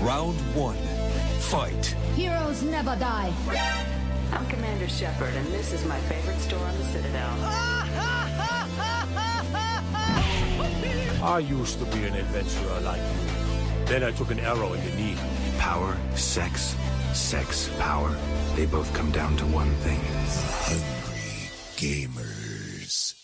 Round one. Fight. Heroes never die. I'm Commander Shepard, and this is my favorite store on the Citadel. I used to be an adventurer like you. Then I took an arrow in the knee. Power, sex, power. They both come down to one thing. Hungry gamers.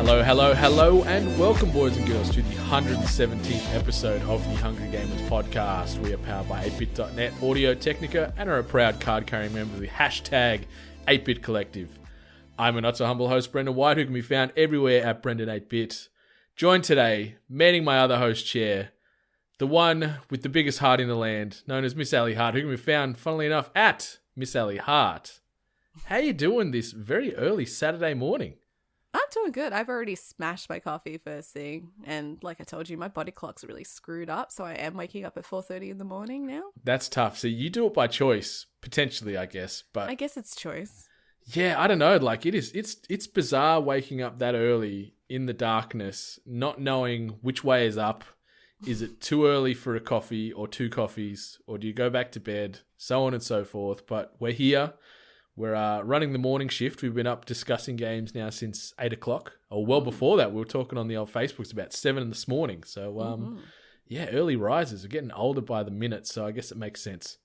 Hello, and welcome, boys and girls, to the 117th episode of the Hungry Gamers podcast. We are powered by 8bit.net, Audio Technica, and are a proud card-carrying member of the hashtag 8bit Collective. I'm a not-so-humble host, Brendan White, who can be found everywhere at Brendan8bit. Joined today, manning my other host chair, the one with the biggest heart in the land, known as Miss Allie Hart, who can be found, funnily enough, at Miss Allie Hart. How you doing this very early Saturday morning? I'm doing good. I've already smashed my coffee first thing. And like I told you, my body clock's really screwed up. So I am waking up at 4:30 in the morning now. That's tough. So you do it by choice, potentially, I guess. But I guess it's choice. Yeah, I don't know. Like it's bizarre waking up that early in the darkness, not knowing which way is up. Is it too early for a coffee or two coffees? Or do you go back to bed? So on and so forth. But we're here. We're running the morning shift. We've been up discussing games now since 8 o'clock. Or well before that, we were talking on the old Facebooks about 7 this morning. So, yeah, early risers are getting older by the minute. So I guess it makes sense.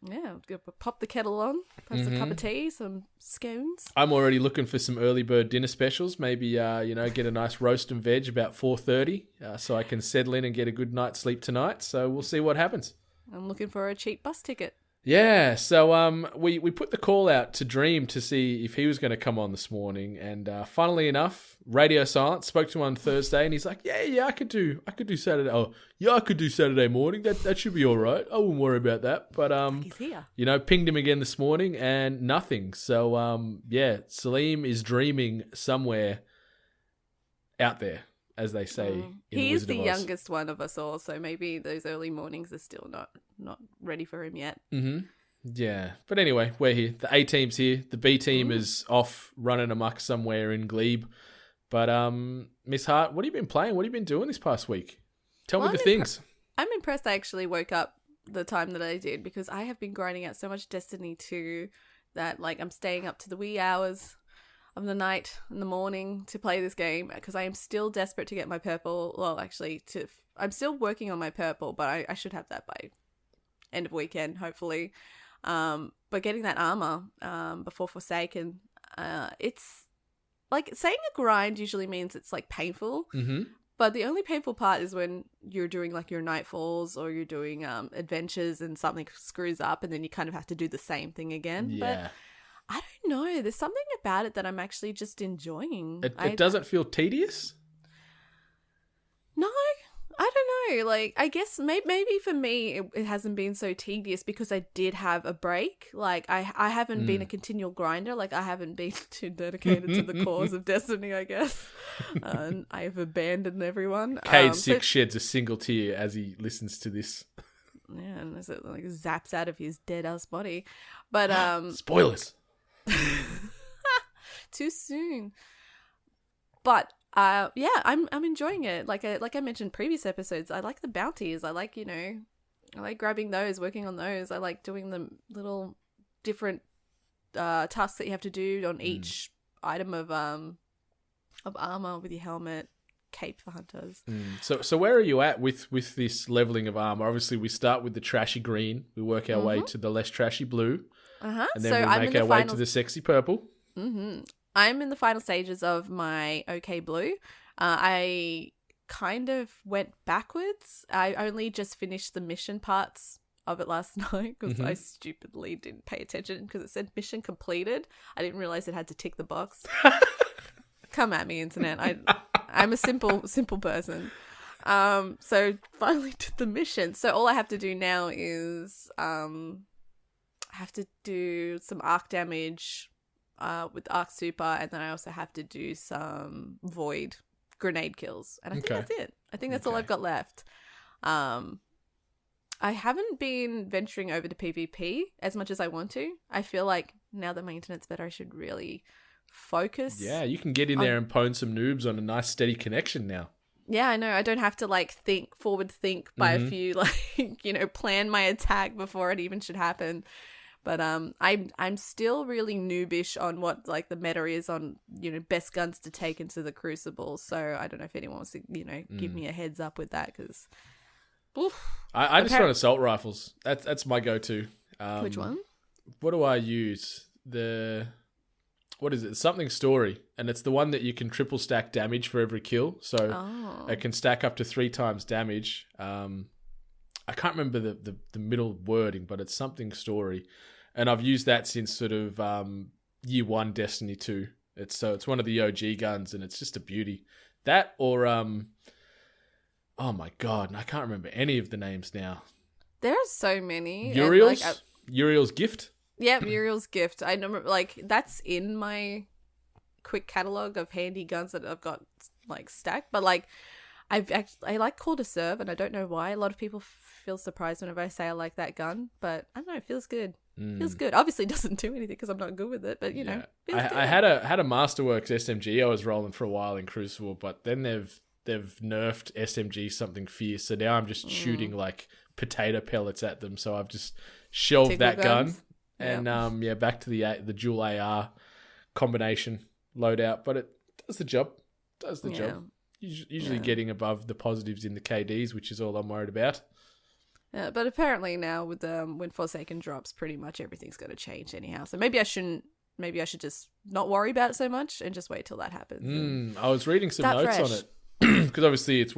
Yeah, pop the kettle on, have a cup of tea, some scones. I'm already looking for some early bird dinner specials. Maybe, get a nice roast and veg about 4:30 so I can settle in and get a good night's sleep tonight. So we'll see what happens. I'm looking for a cheap bus ticket. Yeah, so we put the call out to Dream to see if he was going to come on this morning, and funnily enough, radio silence. Spoke to him on Thursday, and he's like, "Yeah, I could do Saturday. Oh, yeah, I could do Saturday morning. That should be all right. I wouldn't worry about that." But He's here. Pinged him again this morning, and nothing. So Salim is dreaming somewhere out there, as they say. In He's Wizard the of Oz. youngest one of us all, so maybe those early mornings are still not ready for him yet. Mm-hmm. Yeah, but anyway, we're here. The A team's here. The B team is off running amok somewhere in Glebe. But Miss Hart, what have you been playing? What have you been doing this past week? Tell me the things. I'm impressed I actually woke up the time that I did, because I have been grinding out so much Destiny 2 that I'm staying up to the wee hours of the night in the morning to play this game, because I am still desperate to get my purple. Well, actually, I'm still working on my purple, but I should have that by end of weekend, hopefully. But getting that armor before Forsaken, it's like saying a grind usually means it's painful. Mm-hmm. But the only painful part is when you're doing your nightfalls or you're doing adventures and something screws up and then you kind of have to do the same thing again. Yeah. But I don't know. There's something about it that I'm actually just enjoying. It doesn't feel tedious? No, I don't know. I guess maybe for me it hasn't been so tedious because I did have a break. I haven't been a continual grinder. I haven't been too dedicated to the cause of Destiny, I guess. And I've abandoned everyone. Cade Six sheds a single tear as he listens to this. Yeah, and as it zaps out of his dead ass body. But spoilers. Too soon. But I'm enjoying it. Like I mentioned previous episodes, I like the bounties. I like grabbing those, working on those. I like doing the little different tasks that you have to do on each item of armor with your helmet, cape for hunters. So where are you at with this leveling of armor? Obviously, we start with the trashy green. We work our way to the less trashy blue. And then we make our way to the sexy purple. Mm-hmm. I'm in the final stages of my OK Blue. I kind of went backwards. I only just finished the mission parts of it last night because I stupidly didn't pay attention because it said mission completed. I didn't realize it had to tick the box. Come at me, internet. I'm a simple person. So finally did the mission. So all I have to do now is I have to do some arc damage with Arc Super, and then I also have to do some Void grenade kills. And I think that's it. I think that's all I've got left. I haven't been venturing over to PvP as much as I want to. I feel like now that my internet's better, I should really focus. Yeah, you can get in there and pwn some noobs on a nice steady connection now. Yeah, I know. I don't have to like forward think by a few, like, plan my attack before it even should happen. But I'm still really noobish on what like the meta is on, best guns to take into the Crucible. So I don't know if anyone wants to, give me a heads up with that, because I just run assault rifles. That's my go-to. Which one? What do I use? What is it? Something story, and it's the one that you can triple stack damage for every kill. So it can stack up to 3 times damage. I can't remember the middle wording, but it's something story, and I've used that since sort of year 1 Destiny 2. It's one of the OG guns, and it's just a beauty. That or oh my god, I can't remember any of the names now. There are so many. Uriel's Gift. Yeah, Muriel's Gift. I know, like, that's in my quick catalog of handy guns that I've got like stacked. But like, I like Call to Serve, and I don't know why. A lot of people feel surprised whenever I say I like that gun, but I don't know. It feels good. Feels good. Obviously, it doesn't do anything because I'm not good with it, but feels good. I had a Masterworks SMG I was rolling for a while in Crucible, but then they've nerfed SMG something fierce, so now I'm just shooting like potato pellets at them. So I've just shelved that gun. And back to the dual AR combination loadout, but it does the job. Job. Usually getting above the positives in the KDs, which is all I'm worried about. Yeah, but apparently now with when Forsaken drops, pretty much everything's going to change anyhow. So maybe I shouldn't. Maybe I should just not worry about it so much and just wait till that happens. I was reading some notes on it because obviously it's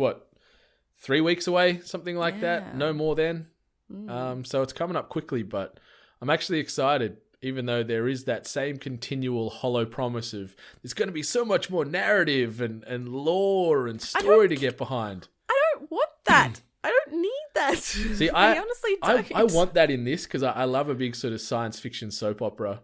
3 weeks away, something like that. No more than. So it's coming up quickly, but I'm actually excited, even though there is that same continual hollow promise of there's going to be so much more narrative and lore and story to get behind. I don't want that. I don't need that. See, I honestly don't. I want that in this because I love a big sort of science fiction soap opera.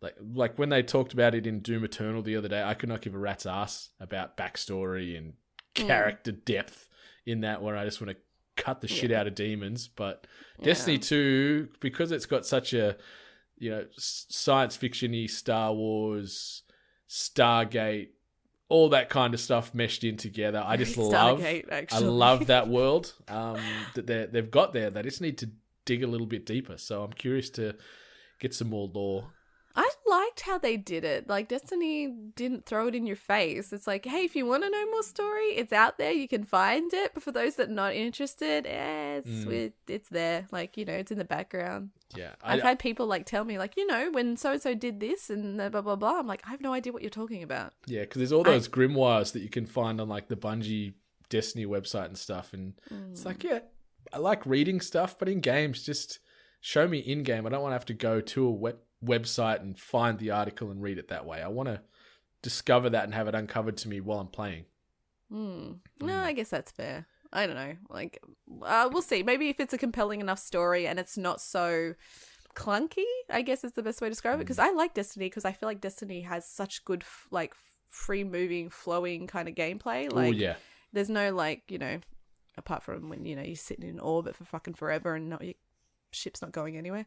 Like when they talked about it in Doom Eternal the other day, I could not give a rat's ass about backstory and character depth in that, where I just want to cut the shit out of demons. But Destiny 2, because it's got such a science fiction-y Star Wars, Stargate, all that kind of stuff meshed in together, I just love that world that they've got there. They just need to dig a little bit deeper, so I'm curious to get some more lore. I liked how they did it. Like, Destiny didn't throw it in your face. It's like, hey, if you want to know more story, it's out there. You can find it. But for those that are not interested, it's there. Like, it's in the background. Yeah. I've had people like tell me, like, when so-and-so did this and blah, blah, blah. I'm like, I have no idea what you're talking about. Yeah, because there's all those grimoires that you can find on like the Bungie Destiny website and stuff. And it's like, I like reading stuff, but in games, just show me in-game. I don't want to have to go to a website and find the article and read it that way. I want to discover that and have it uncovered to me while I'm playing. No, I guess that's fair. I don't know. Like, we'll see. Maybe if it's a compelling enough story and it's not so clunky, I guess is the best way to describe it. Because I like Destiny, because I feel like Destiny has such good, like, free-moving, flowing kind of gameplay. Like, there's no, like, apart from when, you're sitting in orbit for fucking forever and your ship's not going anywhere.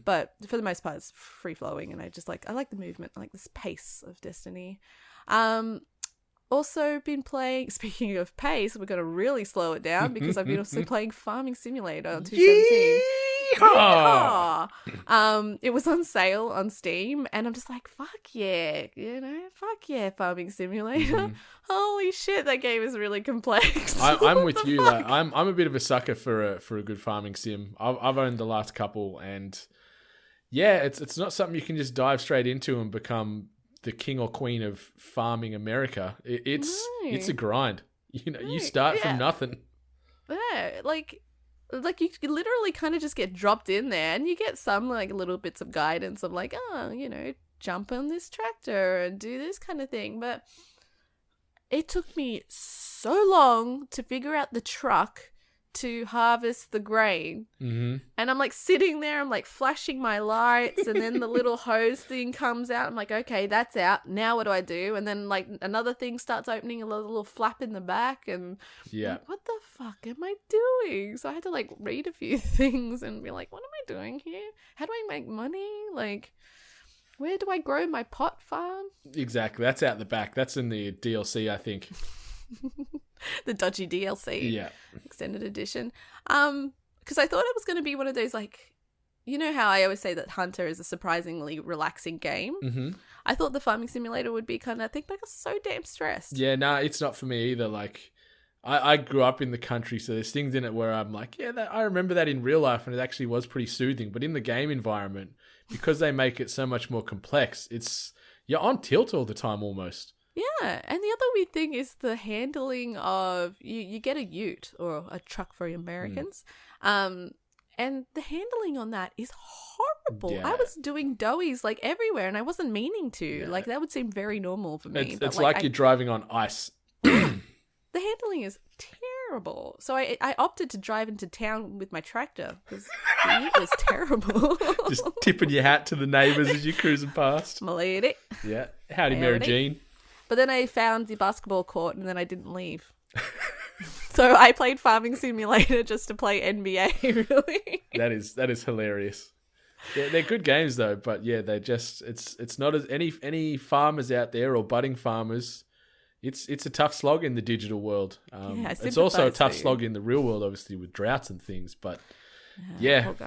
But for the most part, it's free-flowing, and I like the movement. I like this pace of Destiny. Also been playing, speaking of pace, we're going to really slow it down because I've been also playing Farming Simulator on 217. It was on sale on Steam, and I'm just like, fuck yeah, Farming Simulator. Holy shit, that game is really complex. I'm with you. Like, I'm a bit of a sucker for a good farming sim. I've owned the last couple, and it's not something you can just dive straight into and become the king or queen of farming America. It's a grind. You start from nothing. Yeah, like you literally kind of just get dropped in there, and you get some like little bits of guidance of like, jump on this tractor and do this kind of thing. But it took me so long to figure out the truck to harvest the grain. And I'm like sitting there, I'm like flashing my lights, and then the little hose thing comes out. I'm like, okay, that's out. Now what do I do? And then like another thing starts opening, a little flap in the back, and like, what the fuck am I doing? So I had to like read a few things and be like, what am I doing here? How do I make money? Like, Where do I grow my pot farm? Exactly. That's out the back. That's in the DLC, I think. The dodgy DLC. Yeah. Extended edition. Because I thought it was going to be one of those, like, you know how I always say that Hunter is a surprisingly relaxing game? Mm-hmm. I thought the farming simulator would be kind of, I think I was so damn stressed. Yeah, nah, it's not for me either. Like, I grew up in the country, so there's things in it where I'm like, yeah, I remember that in real life, and it actually was pretty soothing. But in the game environment, because they make it so much more complex, you're on tilt all the time almost. Yeah, and the other weird thing is the handling of, you get a ute, or a truck for Americans, and the handling on that is horrible. Yeah. I was doing doughies like everywhere, and I wasn't meaning to. Yeah. Like, that would seem very normal for me. It's like you're driving on ice. The handling is terrible. So I opted to drive into town with my tractor because the ute was terrible. Just tipping your hat to the neighbours as you're cruising past. My lady. Yeah. Howdy, Mary Jean. But then I found the basketball court and then I didn't leave. So I played Farming Simulator just to play NBA, really. That is hilarious. They're good games though, but yeah, it's not as any farmers out there or budding farmers. It's a tough slog in the digital world. It's also a tough slog in the real world, obviously with droughts and things. But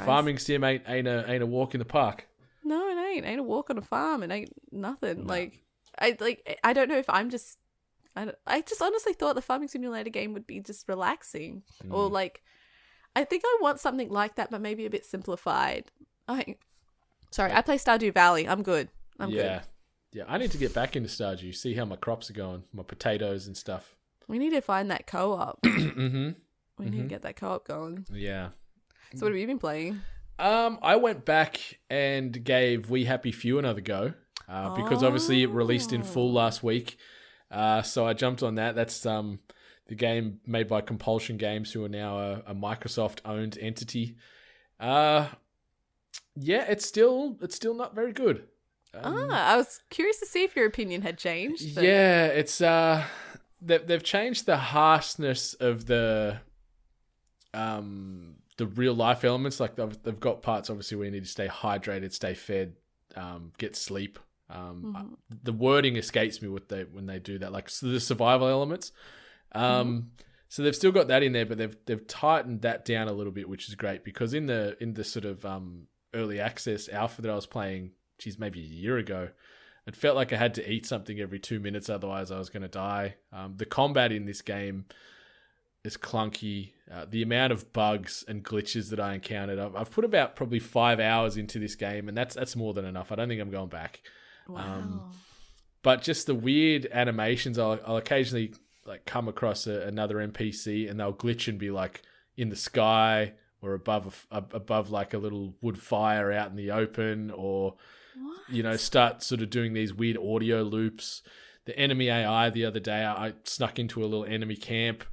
farming sim ain't a walk in the park. No, it ain't. Ain't a walk on a farm. It ain't nothing. No. I don't know if I just honestly thought the Farming Simulator game would be just relaxing, or like, I think I want something like that, but maybe a bit simplified. I play Stardew Valley. I'm good. I'm good. Yeah, I need to get back into Stardew, see how my crops are going, my potatoes and stuff. We need to find that co-op. Mm-hmm. We need to get that co-op going. Yeah. So what have you been playing? I went back and gave We Happy Few another go because obviously it released in full last week. So I jumped on that. That's the game made by Compulsion Games, who are now a Microsoft-owned entity. It's still not very good. I was curious to see if your opinion had changed. But... Yeah, it's they've changed the harshness of the real life elements. Like they've got parts obviously where you need to stay hydrated, stay fed, get sleep. The wording escapes me when they do that. Like the survival elements. So they've still got that in there, but they've tightened that down a little bit, which is great because in the sort of early access alpha that I was playing, maybe a year ago, it felt like I had to eat something every 2 minutes, otherwise I was going to die. The combat in this game is clunky. The amount of bugs and glitches that I encountered, I've put about probably 5 hours into this game, and that's more than enough. I don't think I'm going back. Wow. But just the weird animations, I'll occasionally like come across another NPC, and they'll glitch and be like in the sky or above like a little wood fire out in the open, or start sort of doing these weird audio loops. The enemy AI the other day, I snuck into a little enemy camp,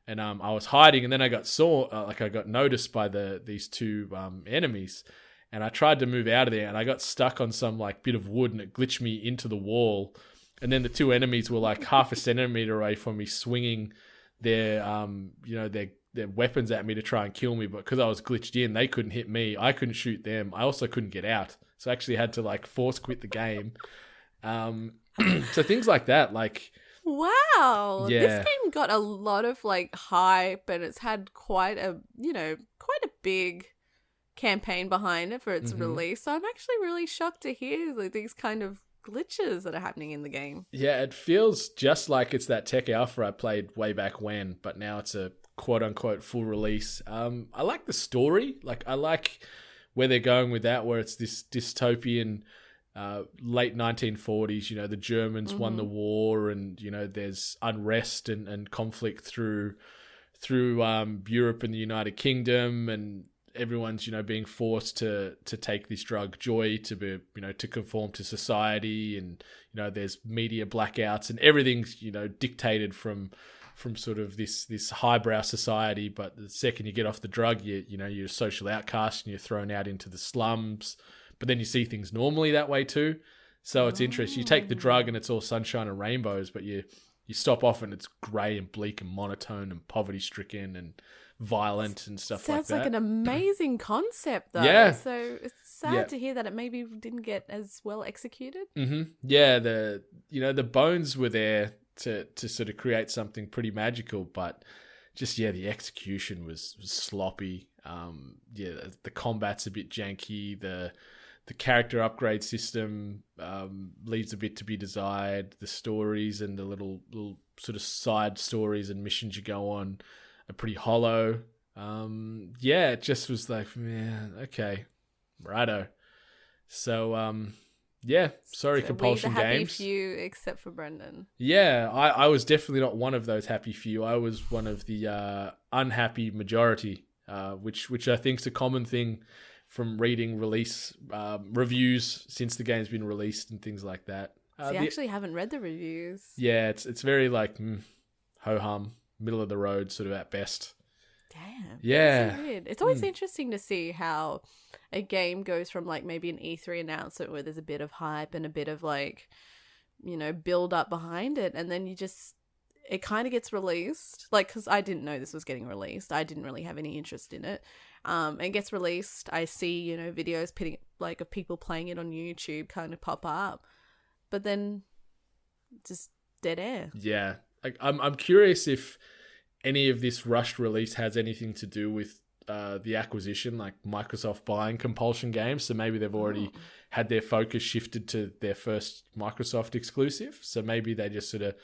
and I was hiding, and then I got noticed by these two enemies, and I tried to move out of there, and I got stuck on some like bit of wood, and it glitched me into the wall, and then the two enemies were like half a centimeter away from me, swinging their weapons at me to try and kill me, but because I was glitched in, they couldn't hit me. I couldn't shoot them. I also couldn't get out. So I actually had to like force quit the game. So things like that, like... Wow. Yeah. This game got a lot of like hype, and it's had quite a big campaign behind it for its release. So I'm actually really shocked to hear like these kind of glitches that are happening in the game. Yeah, it feels just like it's that tech alpha I played way back when, but now it's a quote-unquote full release. I like the story. Like, I like where they're going with that, where it's this dystopian late 1940s, the Germans won the war, and there's unrest and conflict through Europe and the United Kingdom, and everyone's being forced to take this drug joy to be to conform to society, and there's media blackouts, and everything's dictated from sort of this highbrow society. But the second you get off the drug, you're a social outcast and you're thrown out into the slums. But then you see things normally that way too. So it's interesting. You take the drug and it's all sunshine and rainbows, but you stop off and it's grey and bleak and monotone and poverty stricken and violent and stuff like that. Sounds like an amazing concept though. Yeah. So it's sad to hear that it maybe didn't get as well executed. Yeah, the bones were there to sort of create something pretty magical, but just the execution was sloppy. The combat's a bit janky. The character upgrade system leaves a bit to be desired. The stories and the little sort of side stories and missions you go on are pretty hollow. It just was like, man, okay, righto. So, sorry, So Compulsion we the happy Games. few, except for Brendan. Yeah, I was definitely not one of those happy few. I was one of the unhappy majority, which I think is a common thing from reading release reviews since the game's been released and things like that. I actually haven't read the reviews. Yeah, it's very like ho-hum, middle of the road sort of at best. Damn. Yeah. That's so weird. It's always interesting to see how a game goes from like maybe an E3 announcement where there's a bit of hype and a bit of like, build up behind it. And then it kind of gets released. Like, because I didn't know this was getting released. I didn't really have any interest in it. It gets released. I see, videos of people playing it on YouTube kind of pop up. But then just dead air. Yeah. I'm curious if any of this rushed release has anything to do with the acquisition, like Microsoft buying Compulsion Games. So maybe they've already had their focus shifted to their first Microsoft exclusive. So maybe they just sort of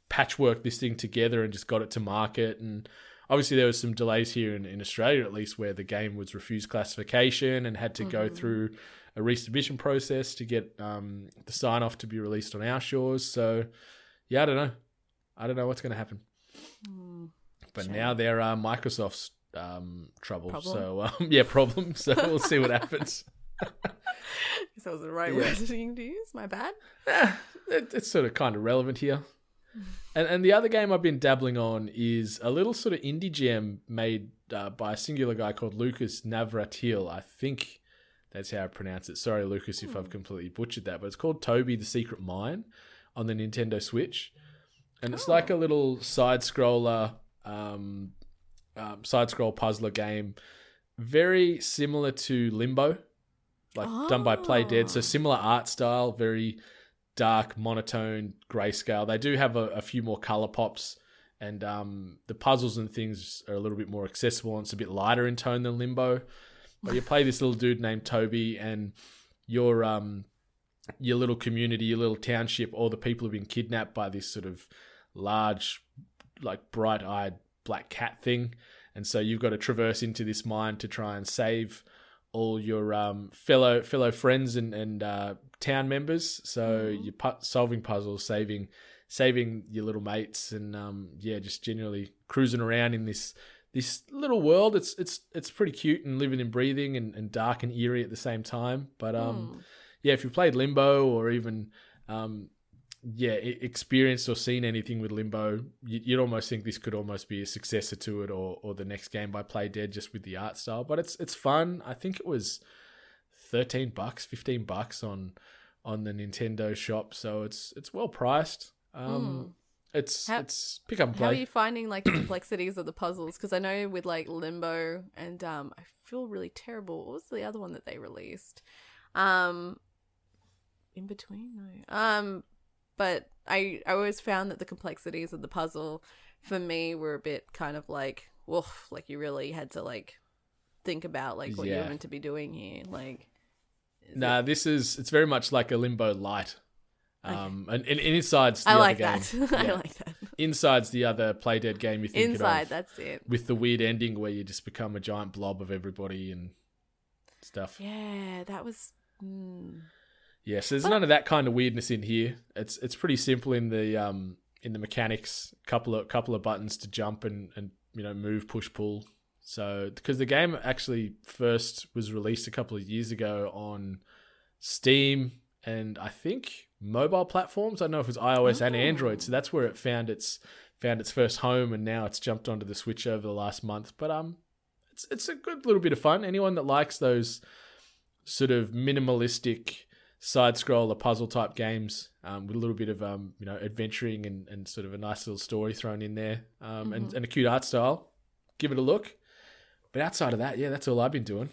patchworked this thing together and just got it to market. And obviously there was some delays here in Australia, at least, where the game was refused classification and had to go through a resubmission process to get the sign-off to be released on our shores. So, I don't know. I don't know what's going to happen. But now they're Microsoft's trouble. Problem? So, problem. So we'll see what happens. Guess that was the right word to use. My bad. It's sort of kind of relevant here. And the other game I've been dabbling on is a little sort of indie gem made by a singular guy called Lucas Navratil. I think that's how I pronounce it. Sorry, Lucas, if I've completely butchered that. But it's called Toby the Secret Mine on the Nintendo Switch. And it's like a little side-scroller, side-scroll puzzler game. Very similar to Limbo, done by Playdead. So similar art style, very dark, monotone, grayscale. They do have a few more color pops, and the puzzles and things are a little bit more accessible, and it's a bit lighter in tone than Limbo. But you play this little dude named Toby, and your little community, your little township, all the people have been kidnapped by this sort of large, like bright-eyed black cat thing, and so you've got to traverse into this mine to try and save all your fellow friends and town members. So you're solving puzzles, saving your little mates, and just generally cruising around in this little world. It's pretty cute and living and breathing and dark and eerie at the same time. But if you played Limbo or even experienced or seen anything with Limbo, you'd almost think this could almost be a successor to it, or the next game by Playdead, just with the art style. But it's fun. I think it was $13, $15 on the Nintendo shop, so it's well priced. It's pick up and play. How are you finding like the complexities of the puzzles? Because I know with like Limbo and I feel really terrible. What was the other one that they released? In between, no. But I always found that the complexities of the puzzle for me were a bit kind of like, woof, like you really had to like think about like what you're meant to be doing here. Like, it's very much like a Limbo light. Okay. And Inside's the I other like game. that. I like that. Inside's the other Playdead game you're thinking Inside, of. that's it. With the weird ending where you just become a giant blob of everybody and stuff. Yeah, that was... Yeah, so there's none of that kind of weirdness in here. It's pretty simple in the mechanics. Couple of buttons to jump and move, push, pull. So because the game actually first was released a couple of years ago on Steam and I think mobile platforms. I don't know if it was iOS and Android. So that's where it found its first home, and now it's jumped onto the Switch over the last month. But it's a good little bit of fun. Anyone that likes those sort of minimalistic side-scroller puzzle-type games with a little bit of adventuring and sort of a nice little story thrown in there and a cute art style, give it a look. But outside of that, that's all I've been doing.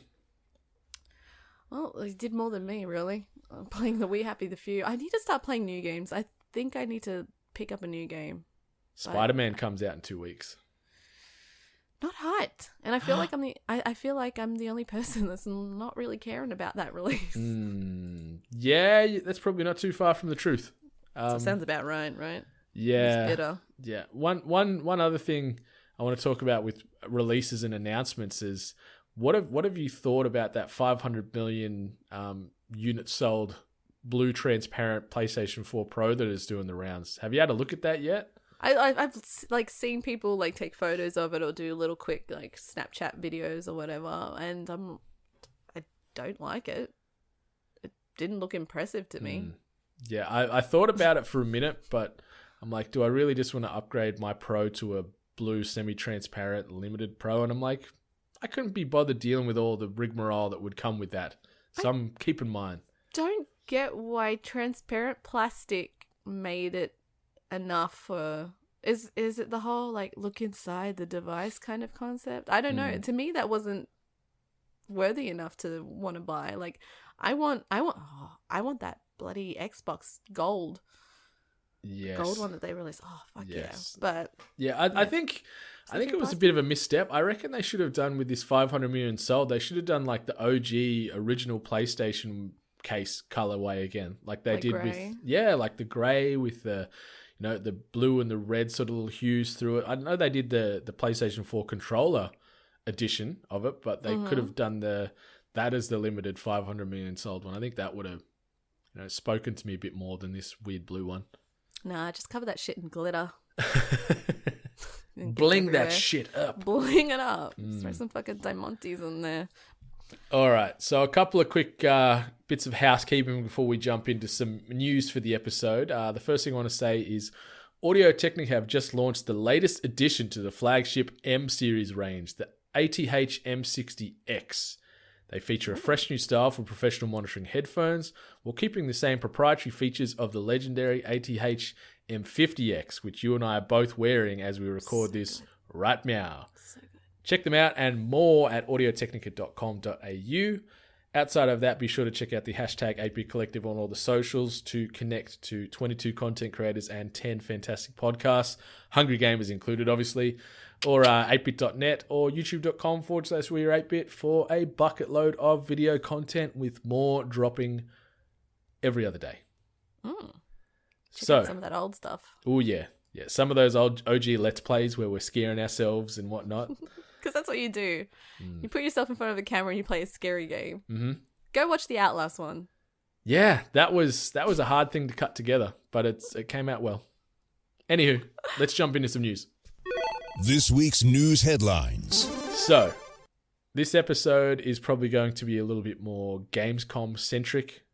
Well, he did more than me, really. Playing the We Happy the Few. I need to start playing new games. I think I need to pick up a new game. Spider-Man comes out in 2 weeks. Not hyped, and I feel like I feel like I'm the only person that's not really caring about that release. Yeah, that's probably not too far from the truth. So sounds about right? Yeah, it's bitter. Yeah. One other thing I want to talk about with releases and announcements is what have you thought about that 500 million units sold blue transparent PlayStation 4 Pro that is doing the rounds? Have you had a look at that yet? I've like seen people like take photos of it or do little quick like Snapchat videos or whatever, and I don't like it. It didn't look impressive to me. Yeah, I thought about it for a minute, but I'm like, do I really just want to upgrade my Pro to a blue semi-transparent limited Pro? And I'm like, I couldn't be bothered dealing with all the rigmarole that would come with that. So I'm keeping mine. Don't get why transparent plastic made it enough for... Is it the whole like look inside the device kind of concept? I don't know. To me, that wasn't worthy enough to want to buy. Like, I want that bloody Xbox gold. Yes. Gold one that they released. Oh, fuck yes. yeah. But yeah, I think it was a bit of a misstep. I reckon they should have done with this 500 million sold. They should have done like the OG original PlayStation case colorway again, like they did gray. Like the gray with the the blue and the red sort of little hues through it. I know they did the PlayStation 4 controller edition of it, but they could have done that as the limited 500 million sold one. I think that would have spoken to me a bit more than this weird blue one. Nah, just cover that shit in glitter. Bling that shit up. Bling it up. Throw some fucking diamantes in there. All right, so a couple of quick bits of housekeeping before we jump into some news for the episode. The first thing I want to say is Audio-Technica have just launched the latest addition to the flagship M series range, the ATH M60X. They feature a fresh new style for professional monitoring headphones while keeping the same proprietary features of the legendary ATH M50X, which you and I are both wearing as we record this right now. Check them out and more at audiotechnica.com.au. Outside of that, be sure to check out the hashtag 8bit Collective on all the socials to connect to 22 content creators and 10 fantastic podcasts. Hungry Gamers included, obviously. Or 8bit.net or youtube.com/we're8bit for a bucket load of video content with more dropping every other day. Check out some of that old stuff. Oh, yeah. Yeah, some of those old OG Let's Plays where we're scaring ourselves and whatnot. Because that's what you do. You put yourself in front of a camera and you play a scary game. Mm-hmm. Go watch the Outlast one. Yeah, that was a hard thing to cut together, but it came out well. Anywho, let's jump into some news. This week's news headlines. So, this episode is probably going to be a little bit more Gamescom centric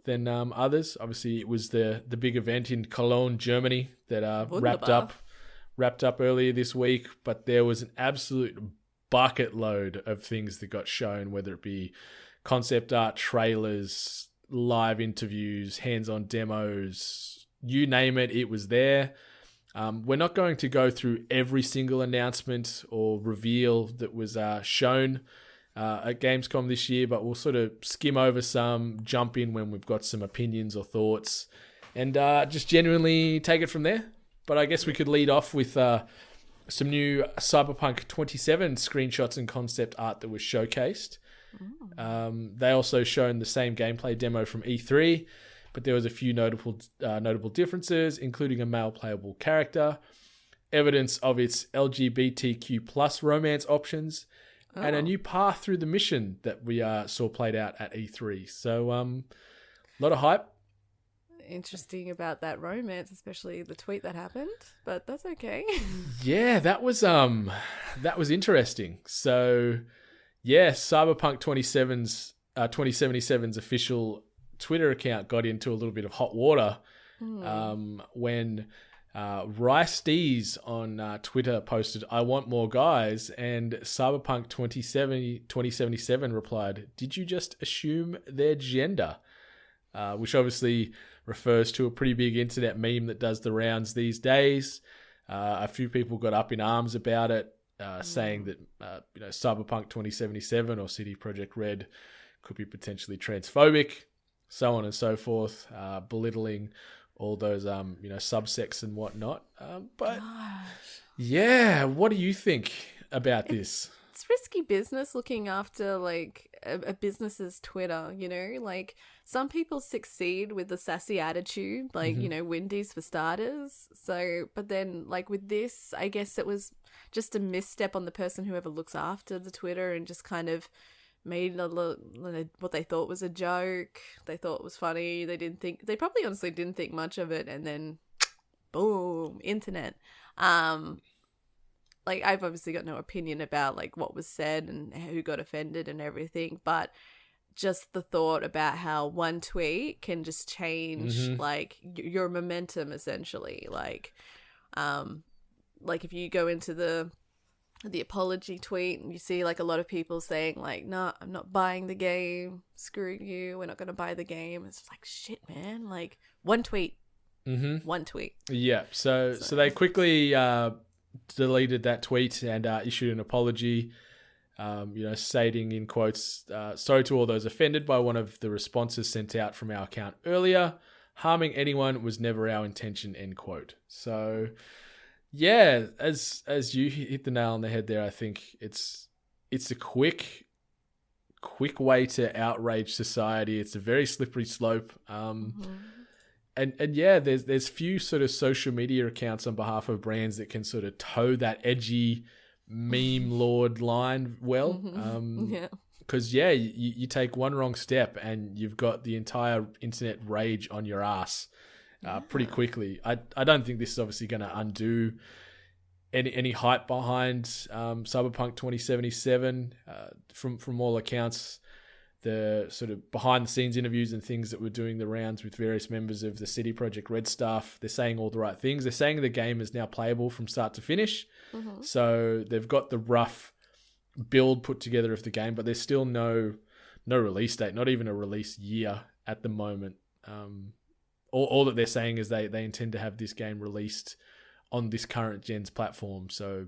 than others. Obviously, it was the big event in Cologne, Germany that wrapped up earlier this week, but there was an absolute bucket load of things that got shown, whether it be concept art, trailers, live interviews, hands-on demos, you name it, it was there. We're not going to go through every single announcement or reveal that was shown at Gamescom this year, but we'll sort of skim over some, jump in when we've got some opinions or thoughts, and just genuinely take it from there. But I guess we could lead off with some new Cyberpunk 27 screenshots and concept art that was showcased. They also shown the same gameplay demo from E3, but there was a few notable differences, including a male playable character, evidence of its LGBTQ plus romance options, and a new path through the mission that we saw played out at E3. So, a lot of hype. Interesting about that romance, especially the tweet that happened, but that's okay. Yeah, that was interesting. So, yeah, Cyberpunk 2077's official Twitter account got into a little bit of hot water when Rice D's on Twitter posted, "I want more guys," and Cyberpunk 2077 replied, "Did you just assume their gender?" Which obviously refers to a pretty big internet meme that does the rounds these days. A few people got up in arms about it, saying that Cyberpunk 2077 or CD Projekt Red could be potentially transphobic, so on and so forth, belittling all those subsects and whatnot. But yeah, what do you think about this? It's risky business looking after like a business's Twitter, like some people succeed with the sassy attitude, like, Wendy's for starters. So, but then like with this, I guess it was just a misstep on the person whoever looks after the Twitter and just kind of made what they thought was a joke. They thought it was funny. They probably honestly didn't think much of it. And then boom, internet. Like, I've obviously got no opinion about, like, what was said and who got offended and everything, but just the thought about how one tweet can just change, like, your momentum, essentially. Like if you go into the apology tweet and you see, like, a lot of people saying, like, no, I'm not buying the game, screw you, we're not going to buy the game. It's just like, shit, man. Like, one tweet. One tweet. Yeah, so they quickly... deleted that tweet and issued an apology, stating in quotes, sorry to all those offended by one of the responses sent out from our account earlier. Harming anyone was never our intention, end quote. So, yeah, as you hit the nail on the head there, I think it's a quick way to outrage society. It's a very slippery slope. And yeah, there's few sort of social media accounts on behalf of brands that can sort of toe that edgy meme lord line well. Because you take one wrong step and you've got the entire internet rage on your ass pretty quickly. I don't think this is obviously going to undo any hype behind Cyberpunk 2077. From all accounts, the sort of behind the scenes interviews and things that were doing the rounds with various members of the CD Projekt Red staff, they're saying all the right things. They're saying the game is now playable from start to finish. So they've got the rough build put together of the game, but there's still no release date, not even a release year at the moment. All that they're saying is they intend to have this game released on this current gen's platform. So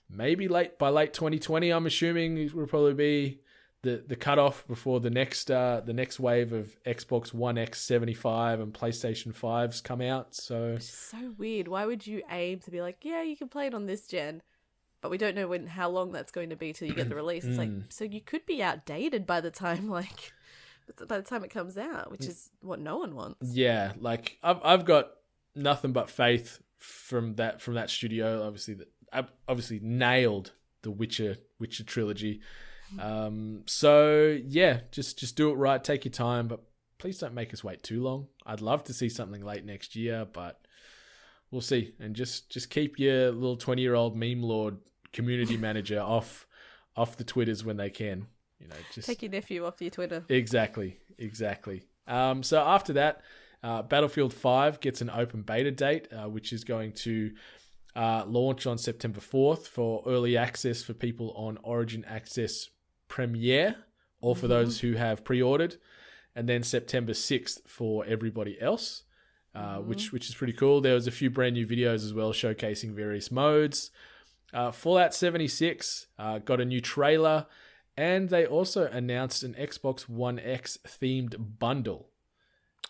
maybe by late 2020, I'm assuming it will probably be the cutoff before the next wave of Xbox One X 75 and PlayStation 5s come out. So it's so weird. Why would you aim to be like, yeah, you can play it on this gen, but we don't know how long that's going to be till you get the release? It's like, so you could be outdated by the time it comes out, which is what no one wants. Yeah, like I've got nothing but faith from that studio. Obviously nailed the Witcher trilogy. So yeah, just do it right. Take your time, but please don't make us wait too long. I'd love to see something late next year, but we'll see. And just keep your little 20-year-old meme lord community manager off the Twitters when they can. Just take your nephew off your Twitter. Exactly. So after that, Battlefield 5 gets an open beta date, which is going to launch on September 4th for early access for people on Origin Access Premiere, or for those who have pre-ordered, and then September 6th for everybody else, which is pretty cool. There was a few brand new videos as well showcasing various modes. Fallout 76 got a new trailer, and they also announced an Xbox One X themed bundle.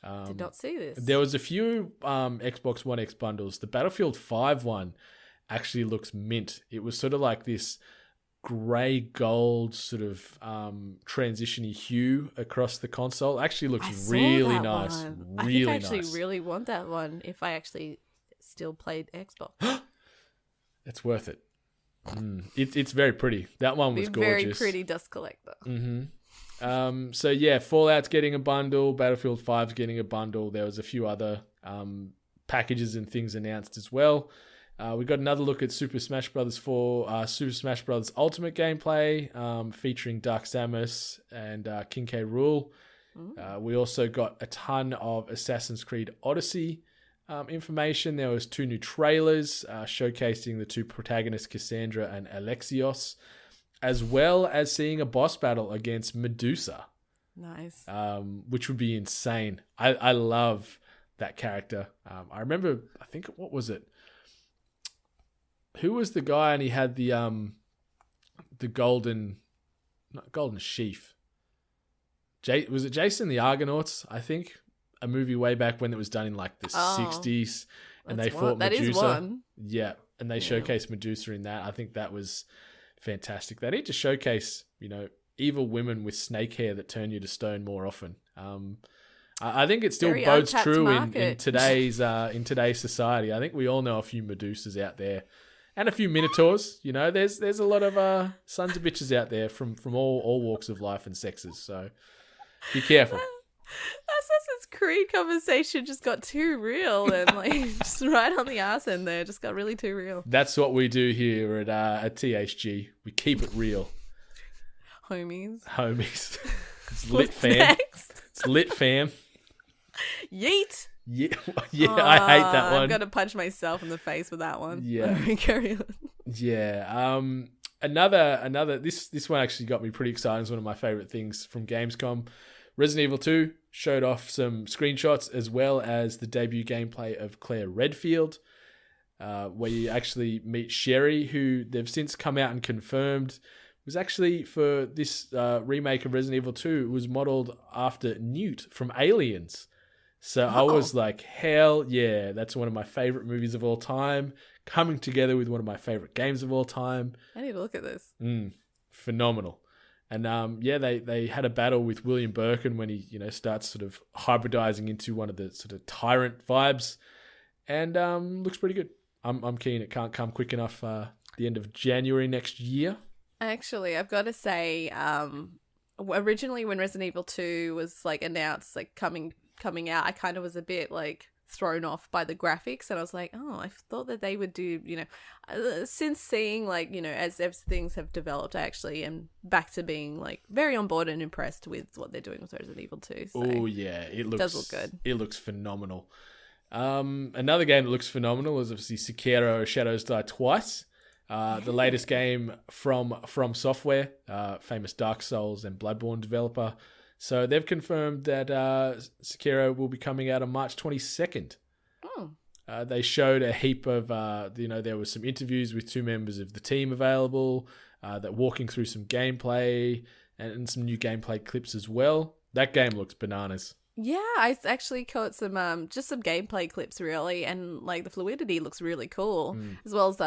Did not see this. There was a few Xbox One X bundles. The Battlefield 5 one actually looks mint. It was sort of like this grey gold sort of transition-y hue across the console. Actually looks really nice. I think I actually really want that one if I actually still played Xbox. It's worth it. It's very pretty. That one was gorgeous. Very pretty dust collector. So yeah, Fallout's getting a bundle, Battlefield 5's getting a bundle. There was a few other packages and things announced as well. We got another look at Super Smash Bros. 4, Super Smash Bros. Ultimate gameplay, featuring Dark Samus and King K. Rool. We also got a ton of Assassin's Creed Odyssey information. There was 2 new trailers showcasing the 2 protagonists, Cassandra and Alexios, as well as seeing a boss battle against Medusa. Nice. Which would be insane. I love that character. I remember, what was it? Who was the guy and he had the golden sheath? was it Jason the Argonauts? I think a movie way back when it was done in like the 60s, and they fought Medusa. That is one. Yeah, and they showcased Medusa in that. I think that was fantastic. They need to showcase, evil women with snake hair that turn you to stone more often. I think it still Very bodes untapped true in market. today's society. I think we all know a few Medusas out there, and a few Minotaurs. There's a lot of sons of bitches out there from all walks of life and sexes. So be careful. Assassin's Creed conversation just got too real and just right on the arse end there. Just got really too real. That's what we do here at THG. We keep it real. Homies. It's lit, fam. Next? It's lit, fam. Yeet. Yeah, I hate that one. I'm gonna punch myself in the face with that one. Yeah. Carry on. Yeah. Another. This one actually got me pretty excited. It's one of my favorite things from Gamescom. Resident Evil 2 showed off some screenshots as well as the debut gameplay of Claire Redfield, where you actually meet Sherry, who they've since come out and confirmed was actually for this remake of Resident Evil 2. It was modeled after Newt from Aliens. So I was like, hell yeah, that's one of my favorite movies of all time, coming together with one of my favorite games of all time. I need to look at this. Phenomenal. And they had a battle with William Birkin when he starts sort of hybridizing into one of the sort of tyrant vibes, and looks pretty good. I'm keen. It can't come quick enough. The end of January next year. Actually, I've got to say, originally when Resident Evil 2 was announced coming out, I kind of was a bit thrown off by the graphics, and I was like, oh, I thought that they would do, since seeing as things have developed, I actually am back to being very on board and impressed with what they're doing with Resident Evil 2. So oh yeah, it does look good. It looks phenomenal. Another game that looks phenomenal is obviously Sekiro: Shadows Die Twice. The latest game from Software, famous Dark Souls and Bloodborne developer. So they've confirmed that Sekiro will be coming out on March 22nd. Oh. They showed a heap of, there was some interviews with two members of the team available, that walking through some gameplay and some new gameplay clips as well. That game looks bananas. Yeah, I actually caught some just some gameplay clips really, and the fluidity looks really cool, as well as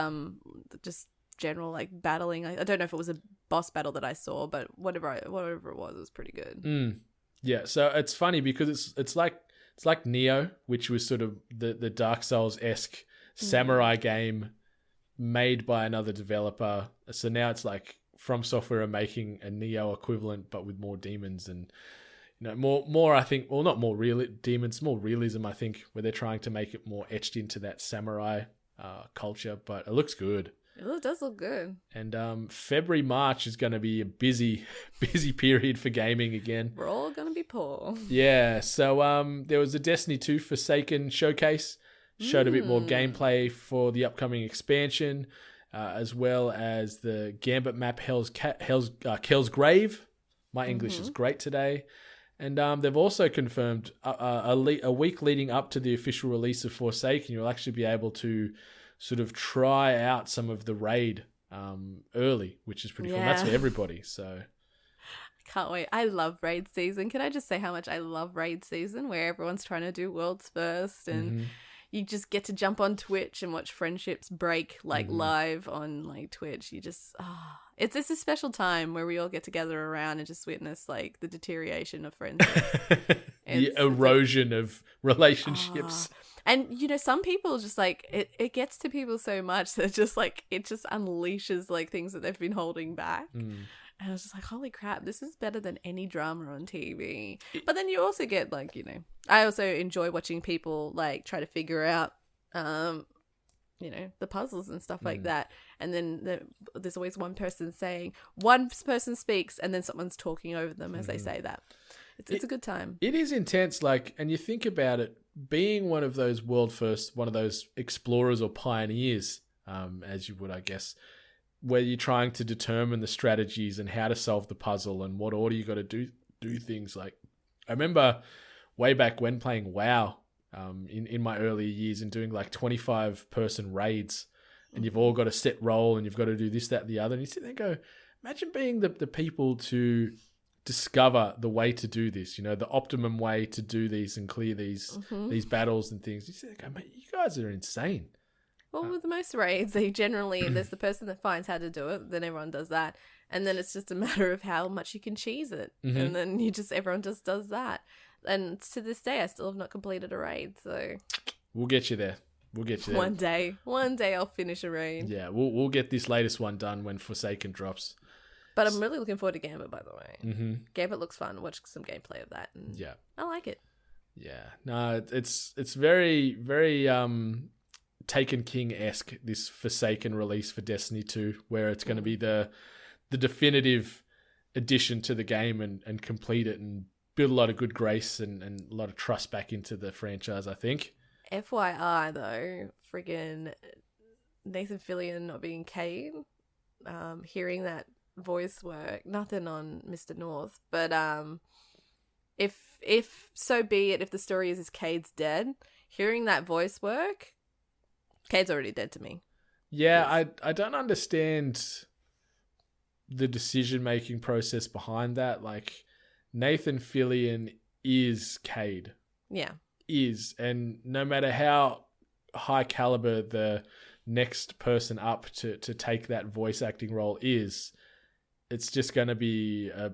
just general battling. I don't know if it was a boss battle that I saw, but whatever it was pretty good. Yeah, so it's funny because it's like Neo, which was sort of the Dark Souls-esque samurai game made by another developer. So now it's From Software are making a Neo equivalent, but with more demons and more. I think, well, not more real demons, more realism. I think where they're trying to make it more etched into that samurai culture, but it looks good. It does look good. And February, March is going to be a busy period for gaming again. We're all going to be poor. Yeah. So there was a Destiny 2 Forsaken showcase. Showed a bit more gameplay for the upcoming expansion, as well as the Gambit map Kell's Grave. My English is great today. And they've also confirmed a week leading up to the official release of Forsaken, you'll actually be able to sort of try out some of the raid early, which is pretty cool. That's for everybody. So can't wait. I love raid season. Can I just say how much I love raid season, where everyone's trying to do worlds first and you just get to jump on Twitch and watch friendships break live on Twitch. You just it's a special time where we all get together around and just witness the deterioration of friendships. The erosion of relationships. And some people just it gets to people so much that just it just unleashes things that they've been holding back. And I was just holy crap, this is better than any drama on TV. But then you also get I also enjoy watching people try to figure out the puzzles and stuff like that. And then there's always one person speaks and then someone's talking over them as they say that. It's a good time. It is intense, and you think about it, being one of those world first, one of those explorers or pioneers, as you would, I guess, where you're trying to determine the strategies and how to solve the puzzle and what order you got to do things. I remember way back when playing WoW in my earlier years and doing 25 person raids, and you've all got a set role and you've got to do this, that, and the other. And you sit there and go, imagine being the people to discover the way to do this, the optimum way to do these and clear these battles and things. You say, mate, you guys are insane. Well, with most raids, there's the person that finds how to do it, then everyone does that. And then it's just a matter of how much you can cheese it. And then everyone just does that. And to this day, I still have not completed a raid, so... We'll get you there. One day I'll finish a raid. Yeah, we'll get this latest one done when Forsaken drops. But I'm really looking forward to Gambit, by the way. Gambit looks fun. Watch some gameplay of that. And yeah. I like it. Yeah. No, it's very, very Taken King-esque, this Forsaken release for Destiny 2, where it's going to be the definitive addition to the game and complete it and build a lot of good grace and a lot of trust back into the franchise, I think. FYI, though, friggin' Nathan Fillion not being Cade, hearing that voice work, nothing on Mr. North, but if so be it, if the story is Cade's dead, hearing that voice work, Cade's already dead to me. Yeah, I don't understand the decision-making process behind that. Like, Nathan Fillion is Cade. Yeah. And no matter how high caliber the next person up to take that voice acting role is, it's just going to be a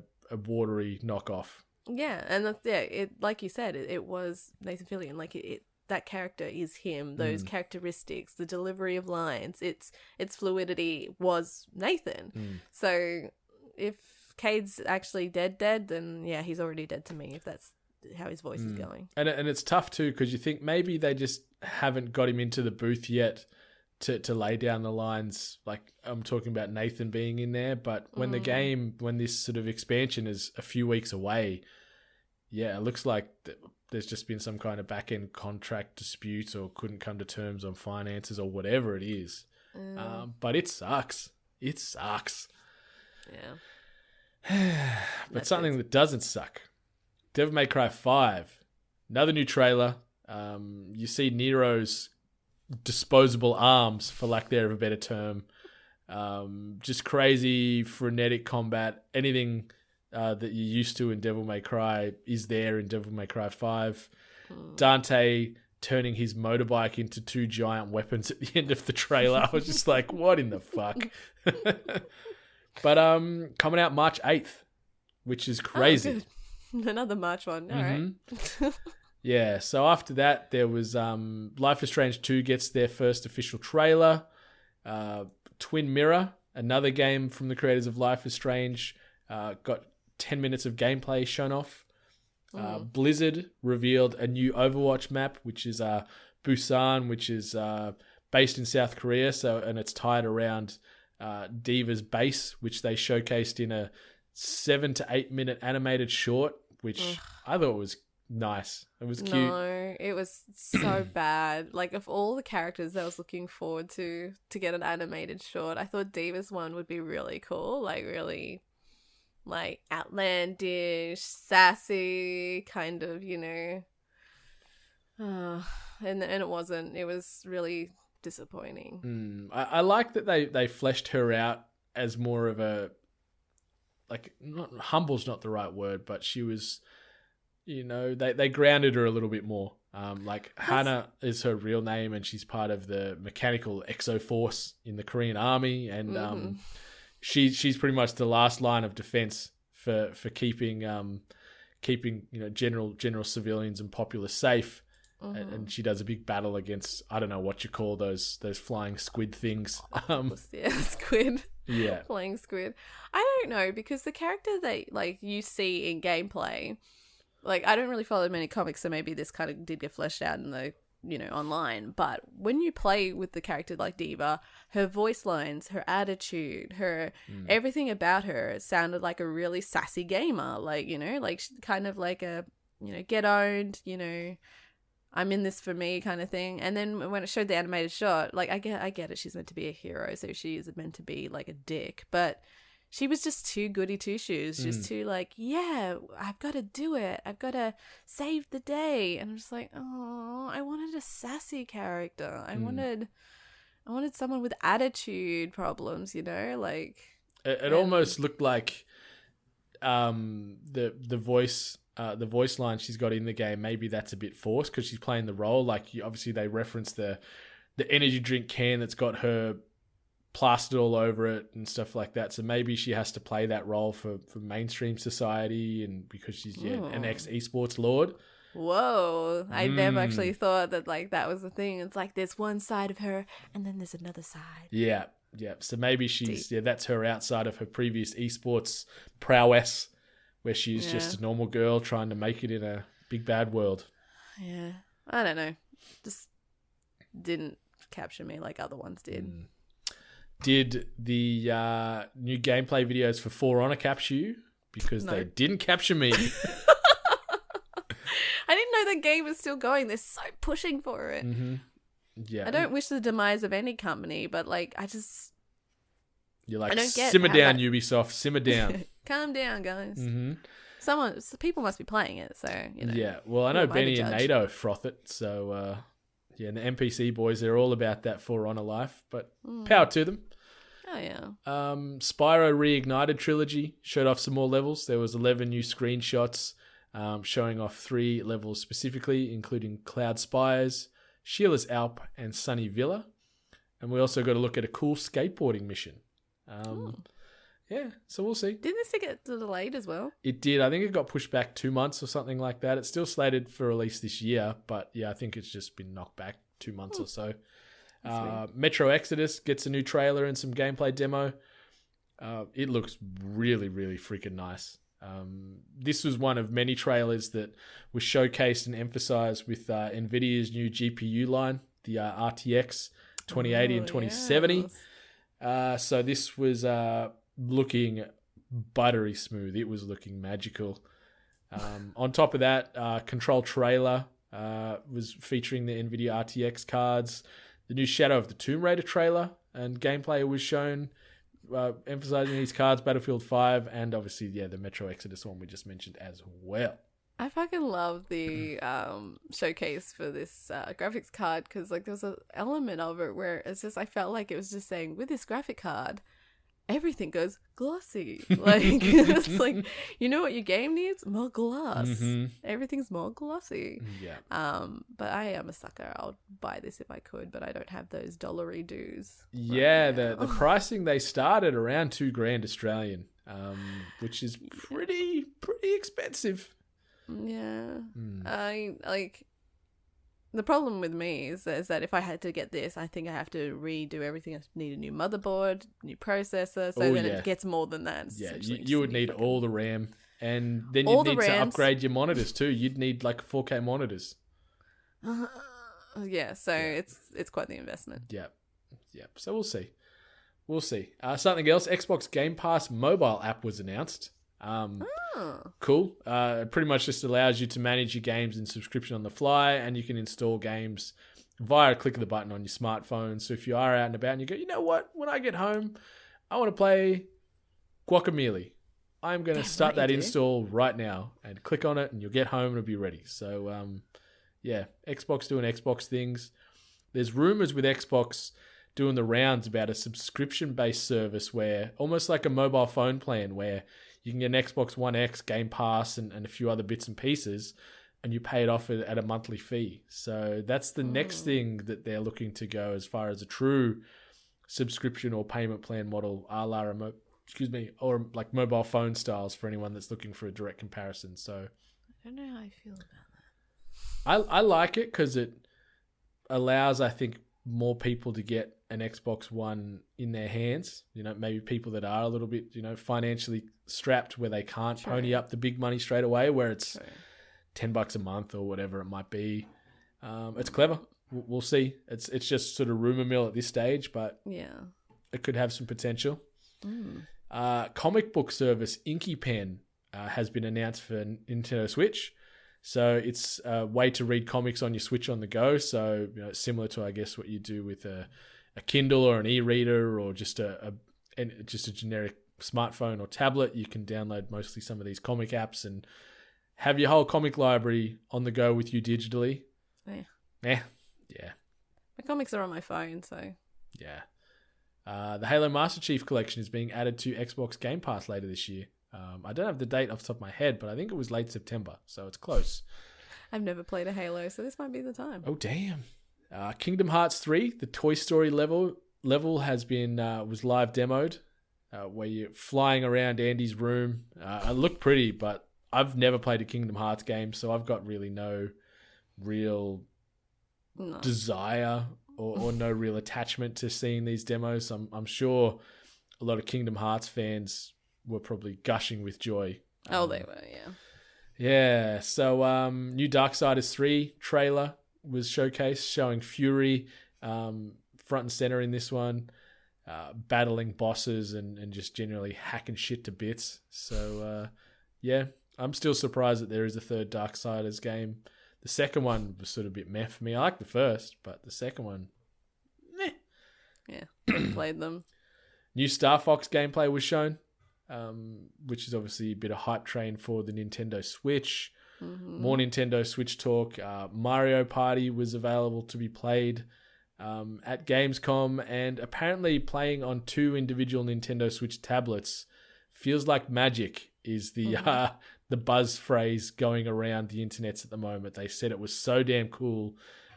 watery knockoff. Yeah, and it like you said, it was Nathan Fillion. Like that character is him. Those characteristics, the delivery of lines, its fluidity was Nathan. So if Cade's actually dead, then yeah, he's already dead to me. If that's how his voice is going. And it's tough too, because you think maybe they just haven't got him into the booth yet to lay down the lines. Like, I'm talking about Nathan being in there, but when when this sort of expansion is a few weeks away, yeah, it looks like there's just been some kind of back-end contract dispute or couldn't come to terms on finances or whatever it is. But it sucks. It sucks. Yeah. But something that doesn't suck. Devil May Cry 5, another new trailer. You see Nero's disposable arms, for lack there of a better term. Just crazy, frenetic combat. Anything that you're used to in Devil May Cry is there in Devil May Cry 5. Dante turning his motorbike into two giant weapons at the end of the trailer. I was just like, what in the fuck? But coming out March 8th, which is crazy. Oh, another March one. All right. Yeah, so after that, there was Life is Strange 2 gets their first official trailer. Twin Mirror, another game from the creators of Life is Strange, got 10 minutes of gameplay shown off. Blizzard revealed a new Overwatch map, which is Busan, which is based in South Korea, and it's tied around Diva's base, which they showcased in a 7 to 8 minute animated short, which I thought was nice. It was cute. No, it was so bad. Like, of all the characters I was looking forward to get an animated short, I thought Diva's one would be really cool. Like, really, like, outlandish, sassy, kind of, and it wasn't. It was really disappointing. I like that they fleshed her out as more of a, like, humble's not the right word, but she was, they grounded her a little bit more. Like, Hana is her real name, and she's part of the mechanical exo force in the Korean army, and she's pretty much the last line of defense for keeping general civilians and populace safe. And she does a big battle against, I don't know what you call those flying squid things. Squid. Yeah. Flying squid. I don't know, because the character that, like, you see in gameplay, like, I don't really follow many comics, so maybe this kind of did get fleshed out in the, online. But when you play with the character like Diva, her voice lines, her attitude, her everything about her sounded like a really sassy gamer. Like, like kind of like a, get owned, I'm in this for me kind of thing. And then when it showed the animated shot, like, I get it. She's meant to be a hero, so she is meant to be like a dick. But she was just too goody two shoes. Just too like, yeah, I've got to do it. I've got to save the day. And I'm just like, oh, I wanted a sassy character. I wanted someone with attitude problems, like. It almost looked like the voice line she's got in the game, maybe that's a bit forced because she's playing the role. Like obviously they reference the energy drink can that's got her plastered all over it and stuff like that. So maybe she has to play that role for mainstream society, and because she's an ex-esports lord. Whoa. I never actually thought that like that was the thing. It's like there's one side of her and then there's another side. Yeah. So maybe she's that's her outside of her previous esports prowess, where she's just a normal girl trying to make it in a big bad world. Yeah. I don't know. Just didn't capture me like other ones did. Did the new gameplay videos for For Honor capture you? Because they didn't capture me. I didn't know the game was still going. They're so pushing for it. Mm-hmm. Yeah. I don't wish the demise of any company, but like You're like, I don't get simmer down, that... Ubisoft, simmer down. Calm down, guys. Mm-hmm. People must be playing it, so you know. Yeah, well, I know Benny and NATO froth it, so and the NPC boys, they're all about that For Honor life, but power to them. Oh yeah. Spyro Reignited trilogy showed off some more levels. There was 11 new screenshots showing off 3 levels specifically, including Cloud Spires, Sheila's Alp, and Sunny Villa. And we also got to look at a cool skateboarding mission. Yeah, so we'll see. Didn't this get delayed as well? It did. I think it got pushed back 2 months or something like that. It's still slated for release this year, but yeah, I think it's just been knocked back 2 months or so. Metro Exodus gets a new trailer and some gameplay demo. It looks really, really freaking nice. This was one of many trailers that was showcased and emphasized with NVIDIA's new GPU line, the RTX 2080 and 2070. Yes. So this was looking buttery smooth. It was looking magical. On top of that, Control trailer was featuring the NVIDIA RTX cards. The new Shadow of the Tomb Raider trailer and gameplay was shown, emphasizing these cards, Battlefield 5, and obviously, the Metro Exodus one we just mentioned as well. I fucking love the showcase for this graphics card because like there was an element of it where it's just I felt like it was just saying with this graphic card everything goes glossy. Like it's like you know what your game needs? More gloss. Mm-hmm. Everything's more glossy. Yeah. But I am a sucker. I'll buy this if I could, but I don't have those dollary dues. Yeah, right the pricing they started around $2,000 Australian, which is pretty expensive. Yeah. I like the problem with me is that if I had to get this, I think I have to redo everything. I need a new motherboard, new processor, so it gets more than that. Yeah, you would need all the RAM, and then you'd need to upgrade your monitors too. You'd need like 4K monitors. Yeah, so it's quite the investment. Yeah. So we'll see. Something else, Xbox Game Pass mobile app was announced. Cool. It pretty much just allows you to manage your games in subscription on the fly, and you can install games via a click of the button on your smartphone. So if you are out and about and you go, you know what, when I get home, I want to play Guacamelee. I'm going to start that install right now and click on it and you'll get home and it'll be ready. So, Xbox doing Xbox things. There's rumors with Xbox doing the rounds about a subscription-based service where almost like a mobile phone plan where you can get an Xbox One X, Game Pass, and a few other bits and pieces, and you pay it off at a monthly fee. So that's the next thing that they're looking to go as far as a true subscription or payment plan model, a la or like mobile phone styles for anyone that's looking for a direct comparison. So I don't know how I feel about that. I like it because it allows, I think, more people to get an Xbox One in their hands. You know, maybe people that are a little bit, financially strapped where they can't pony up the big money straight away, where it's $10 a month or whatever it might be. It's clever. We'll see. It's just sort of rumor mill at this stage, but it could have some potential. Comic book service Inky Pen has been announced for Nintendo Switch. So it's a way to read comics on your Switch on the go. So similar to, I guess, what you do with a Kindle or an e-reader or just a generic smartphone or tablet. You can download mostly some of these comic apps and have your whole comic library on the go with you digitally. Yeah. My comics are on my phone, so yeah. The Halo Master Chief Collection is being added to Xbox Game Pass later this year. I don't have the date off the top of my head, but I think it was late September, so it's close. I've never played a Halo, so this might be the time. Oh, damn. Kingdom Hearts 3, the Toy Story level has been was live demoed, where you're flying around Andy's room. It looked pretty, but I've never played a Kingdom Hearts game, so I've got really no real desire or no real attachment to seeing these demos. I'm sure a lot of Kingdom Hearts fans were probably gushing with joy. They were, yeah. Yeah, so new Darksiders 3 trailer was showcased, showing Fury front and center in this one, battling bosses and just generally hacking shit to bits. So, yeah, I'm still surprised that there is a third Darksiders game. The second one was sort of a bit meh for me. I like the first, but the second one, meh. Yeah, played them. New Star Fox gameplay was shown, which is obviously a bit of hype train for the Nintendo Switch. Mm-hmm. More Nintendo Switch talk. Mario Party was available to be played at Gamescom, and apparently playing on 2 individual Nintendo Switch tablets feels like magic is the buzz phrase going around the internets at the moment. They said it was so damn cool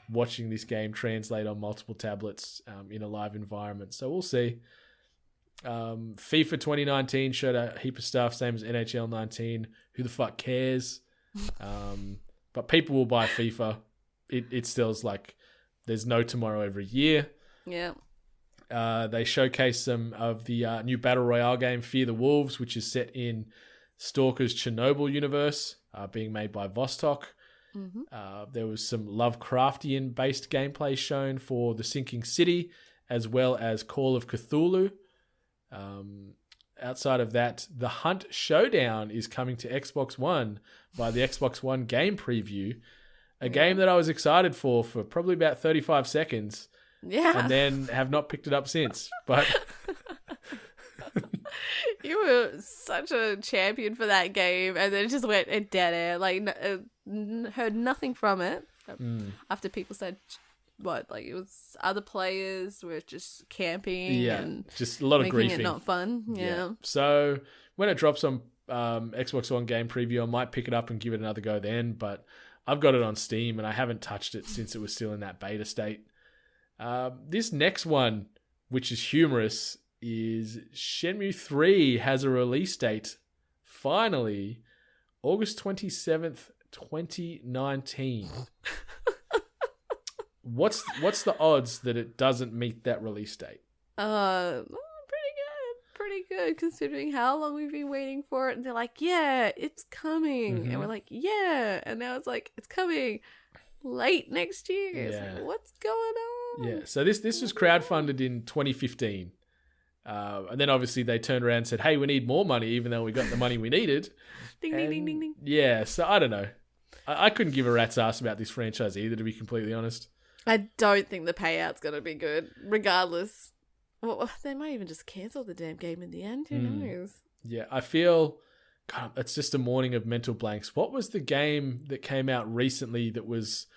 watching this game translate on multiple tablets in a live environment. So we'll see. FIFA 2019 showed a heap of stuff, same as NHL 19. Who the fuck cares? But people will buy FIFA. It still's like there's no tomorrow every year. Yeah. They showcased some of the new Battle Royale game, Fear the Wolves, which is set in Stalker's Chernobyl universe, being made by Vostok. Mm-hmm. There was some Lovecraftian-based gameplay shown for The Sinking City, as well as Call of Cthulhu. Outside of that, The Hunt Showdown is coming to Xbox One by the Xbox One game preview, a game that I was excited for probably about 35 seconds. Yeah. And then have not picked it up since. But you were such a champion for that game, and then it just went a dead air. Like, heard nothing from it after people said, it was other players were just camping and just a lot of making griefing. It not fun. Yeah. So when it drops on Xbox One game preview, I might pick it up and give it another go then. But I've got it on Steam and I haven't touched it since it was still in that beta state. This next one, which is humorous, is Shenmue 3 has a release date, finally, August 27th, 2019. What's the odds that it doesn't meet that release date? Pretty good, considering how long we've been waiting for it. And they're like, yeah, it's coming. Mm-hmm. And we're like, yeah. And now it's like, it's coming late next year. Yeah. It's like, what's going on? Yeah, so this was crowdfunded in 2015. And then obviously they turned around and said, hey, we need more money, even though we got the money we needed. Ding, ding, ding, ding, ding. Yeah, so I don't know. I couldn't give a rat's ass about this franchise either, to be completely honest. I don't think the payout's going to be good, regardless. Well, they might even just cancel the damn game in the end. Who knows? Yeah, I feel... God, it's just a morning of mental blanks. What was the game that came out recently that was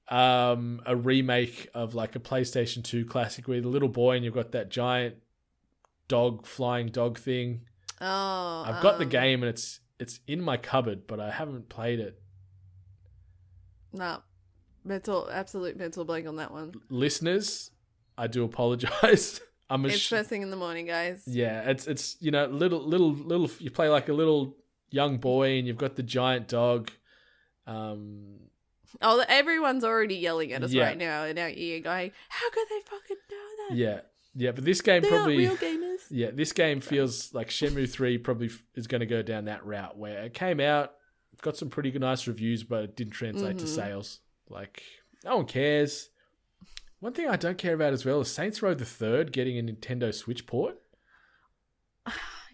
a remake of like a PlayStation 2 classic where the little boy and you've got that giant flying dog thing? Oh, I've got the game and it's in my cupboard, but I haven't played it. No. Absolute mental blank on that one. Listeners, I do apologize. It's first thing in the morning, guys. Yeah, it's little. You play like a little young boy, and you've got the giant dog. Everyone's already yelling at us right now in our ear, going, "How could they fucking know that?" Yeah, but this game they probably aren't real gamers. Yeah, this game feels like Shenmue 3 probably is going to go down that route where it came out, got some pretty nice reviews, but it didn't translate to sales. Like, no one cares. One thing I don't care about as well is Saints Row the Third getting a Nintendo Switch port.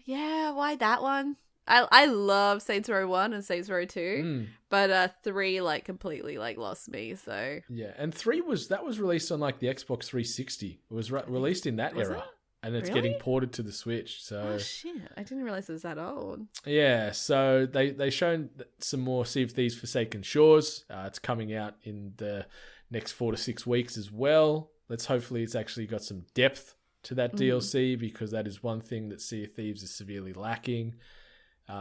Yeah, why that one? I love Saints Row 1 and Saints Row 2, but 3 like completely like lost me. So yeah, and 3 was released on like the Xbox 360. It was released in that era, and it's getting ported to the Switch. So oh shit, I didn't realize it was that old. Yeah, so they shown some more Sea of Thieves Forsaken Shores. It's coming out in the next 4 to 6 weeks as well. Hopefully it's actually got some depth to that DLC, because that is one thing that Sea of Thieves is severely lacking.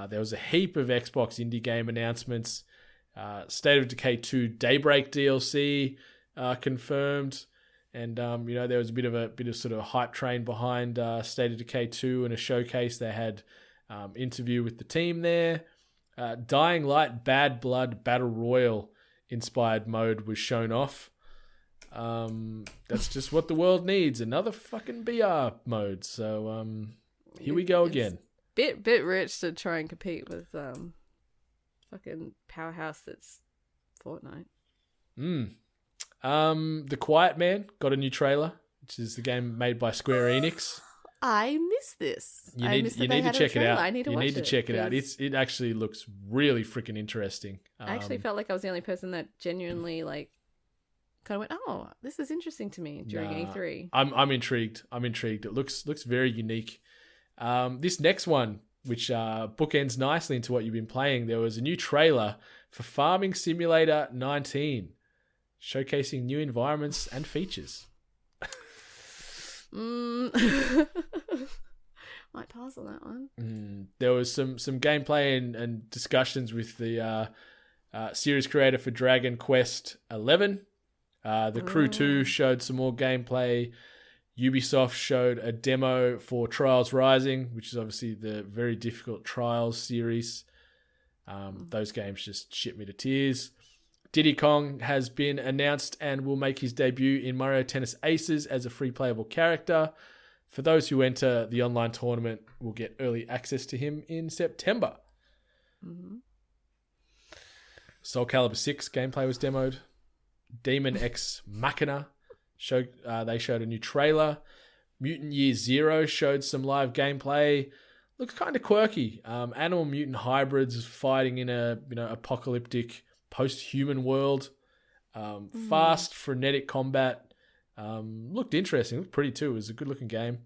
There was a heap of Xbox indie game announcements. State of Decay 2 Daybreak DLC confirmed. And, there was a bit of sort of hype train behind State of Decay 2 and a showcase. They had interview with the team there. Dying Light Bad Blood Battle Royale inspired mode was shown off. That's just what the world needs. Another fucking BR mode. So here we go again. Bit rich to try and compete with fucking powerhouse that's Fortnite. The Quiet Man got a new trailer, which is the game made by Square Enix. I missed this. You need to check it out. I need to watch it. You need to check it out. It actually looks really freaking interesting. I actually felt like I was the only person that genuinely kind of went, "Oh, this is interesting to me" during E3. I'm intrigued. It looks very unique. This next one, which bookends nicely into what you've been playing, there was a new trailer for Farming Simulator 19, showcasing new environments and features. Might pass on that one. There was some gameplay and discussions with the series creator for Dragon Quest 11. The Crew 2 showed some more gameplay. Ubisoft showed a demo for Trials Rising, which is obviously the very difficult Trials series. Those games just shit me to tears. Diddy Kong has been announced and will make his debut in Mario Tennis Aces as a free playable character. For those who enter the online tournament, will get early access to him in September. Soul Calibur 6 gameplay was demoed. Demon X Machina they showed a new trailer. Mutant Year Zero showed some live gameplay. Looks kind of quirky. Animal mutant hybrids fighting in a apocalyptic post-human world. Fast, frenetic combat. Looked interesting. Looked pretty too. It was a good-looking game.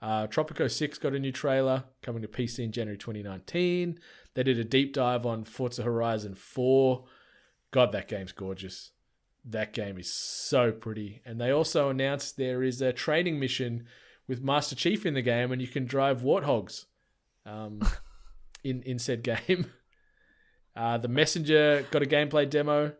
Tropico 6 got a new trailer coming to PC in January 2019. They did a deep dive on Forza Horizon 4. God, that game's gorgeous. That game is so pretty. And they also announced there is a training mission with Master Chief in the game, and you can drive warthogs in said game. The Messenger got a gameplay demo.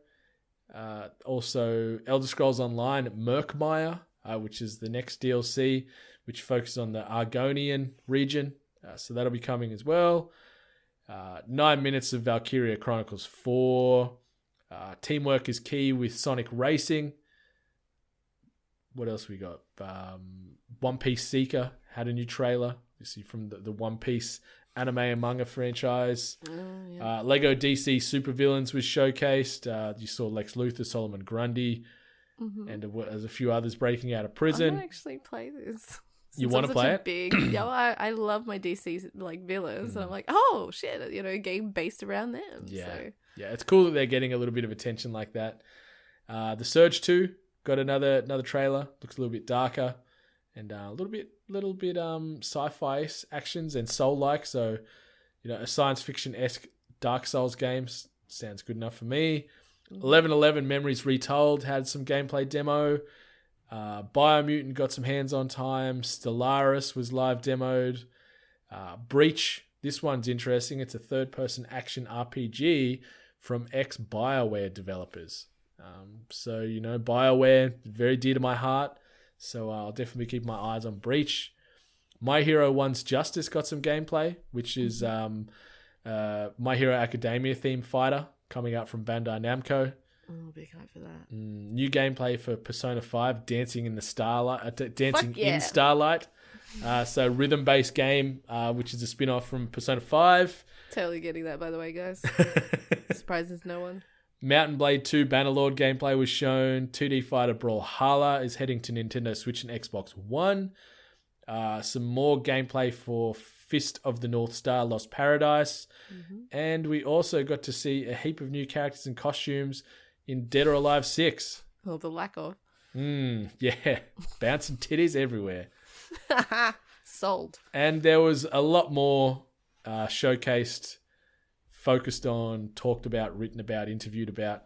Also, Elder Scrolls Online Murkmire, which is the next DLC, which focuses on the Argonian region. So that'll be coming as well. 9 minutes of Valkyria Chronicles 4. Teamwork is key with Sonic Racing. What else we got? One Piece Seeker had a new trailer. You see from the One Piece anime and manga franchise. Lego DC Supervillains was showcased. You saw Lex Luthor, Solomon Grundy, and there's a few others breaking out of prison. I want to actually play this. You want to play it? I love my DC villains, and I'm like, oh shit, a game based around them. Yeah, so. Yeah, it's cool that they're getting a little bit of attention like that. The Surge 2 got another trailer. Looks a little bit darker and a little bit sci-fi actions and soul-like. So, a science fiction-esque Dark Souls game sounds good enough for me. 1111 Memories Retold had some gameplay demo. Biomutant got some hands-on time. Stellaris was live demoed. Breach, this one's interesting. It's a third-person action RPG from ex-BioWare developers. So, BioWare, very dear to my heart. So I'll definitely keep my eyes on Breach. My Hero One's Justice got some gameplay, which is My Hero Academia themed fighter coming out from Bandai Namco. Oh, big hype for that. New gameplay for Persona 5, Dancing in Starlight. So rhythm-based game, which is a spin-off from Persona 5. Totally getting that, by the way, guys. Surprises no one. Mountain Blade 2 Bannerlord gameplay was shown. 2D Fighter Brawlhalla is heading to Nintendo Switch and Xbox One. Some more gameplay for Fist of the North Star Lost Paradise. And we also got to see a heap of new characters and costumes in Dead or Alive 6. Well, the lack of. Yeah. Bouncing titties everywhere. Sold. And there was a lot more showcased, focused on, talked about, written about, interviewed about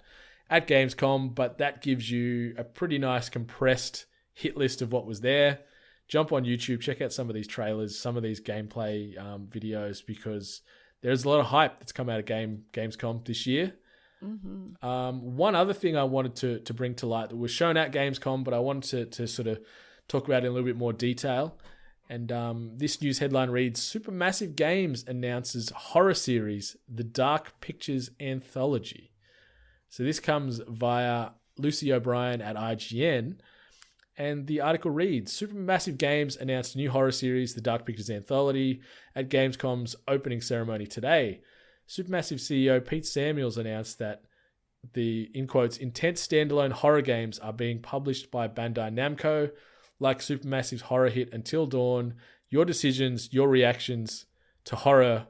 at Gamescom, but that gives you a pretty nice compressed hit list of what was there. Jump on YouTube, check out some of these trailers, some of these gameplay videos, because there's a lot of hype that's come out of Gamescom this year. One other thing I wanted to bring to light that was shown at Gamescom, but I wanted to sort of talk about it in a little bit more detail. And this news headline reads, Supermassive Games announces horror series, The Dark Pictures Anthology. So this comes via Lucy O'Brien at IGN. And the article reads, Supermassive Games announced a new horror series, The Dark Pictures Anthology, at Gamescom's opening ceremony today. Supermassive CEO Pete Samuels announced that the, in quotes, intense standalone horror games are being published by Bandai Namco. Like Supermassive's horror hit Until Dawn, your decisions, your reactions to horror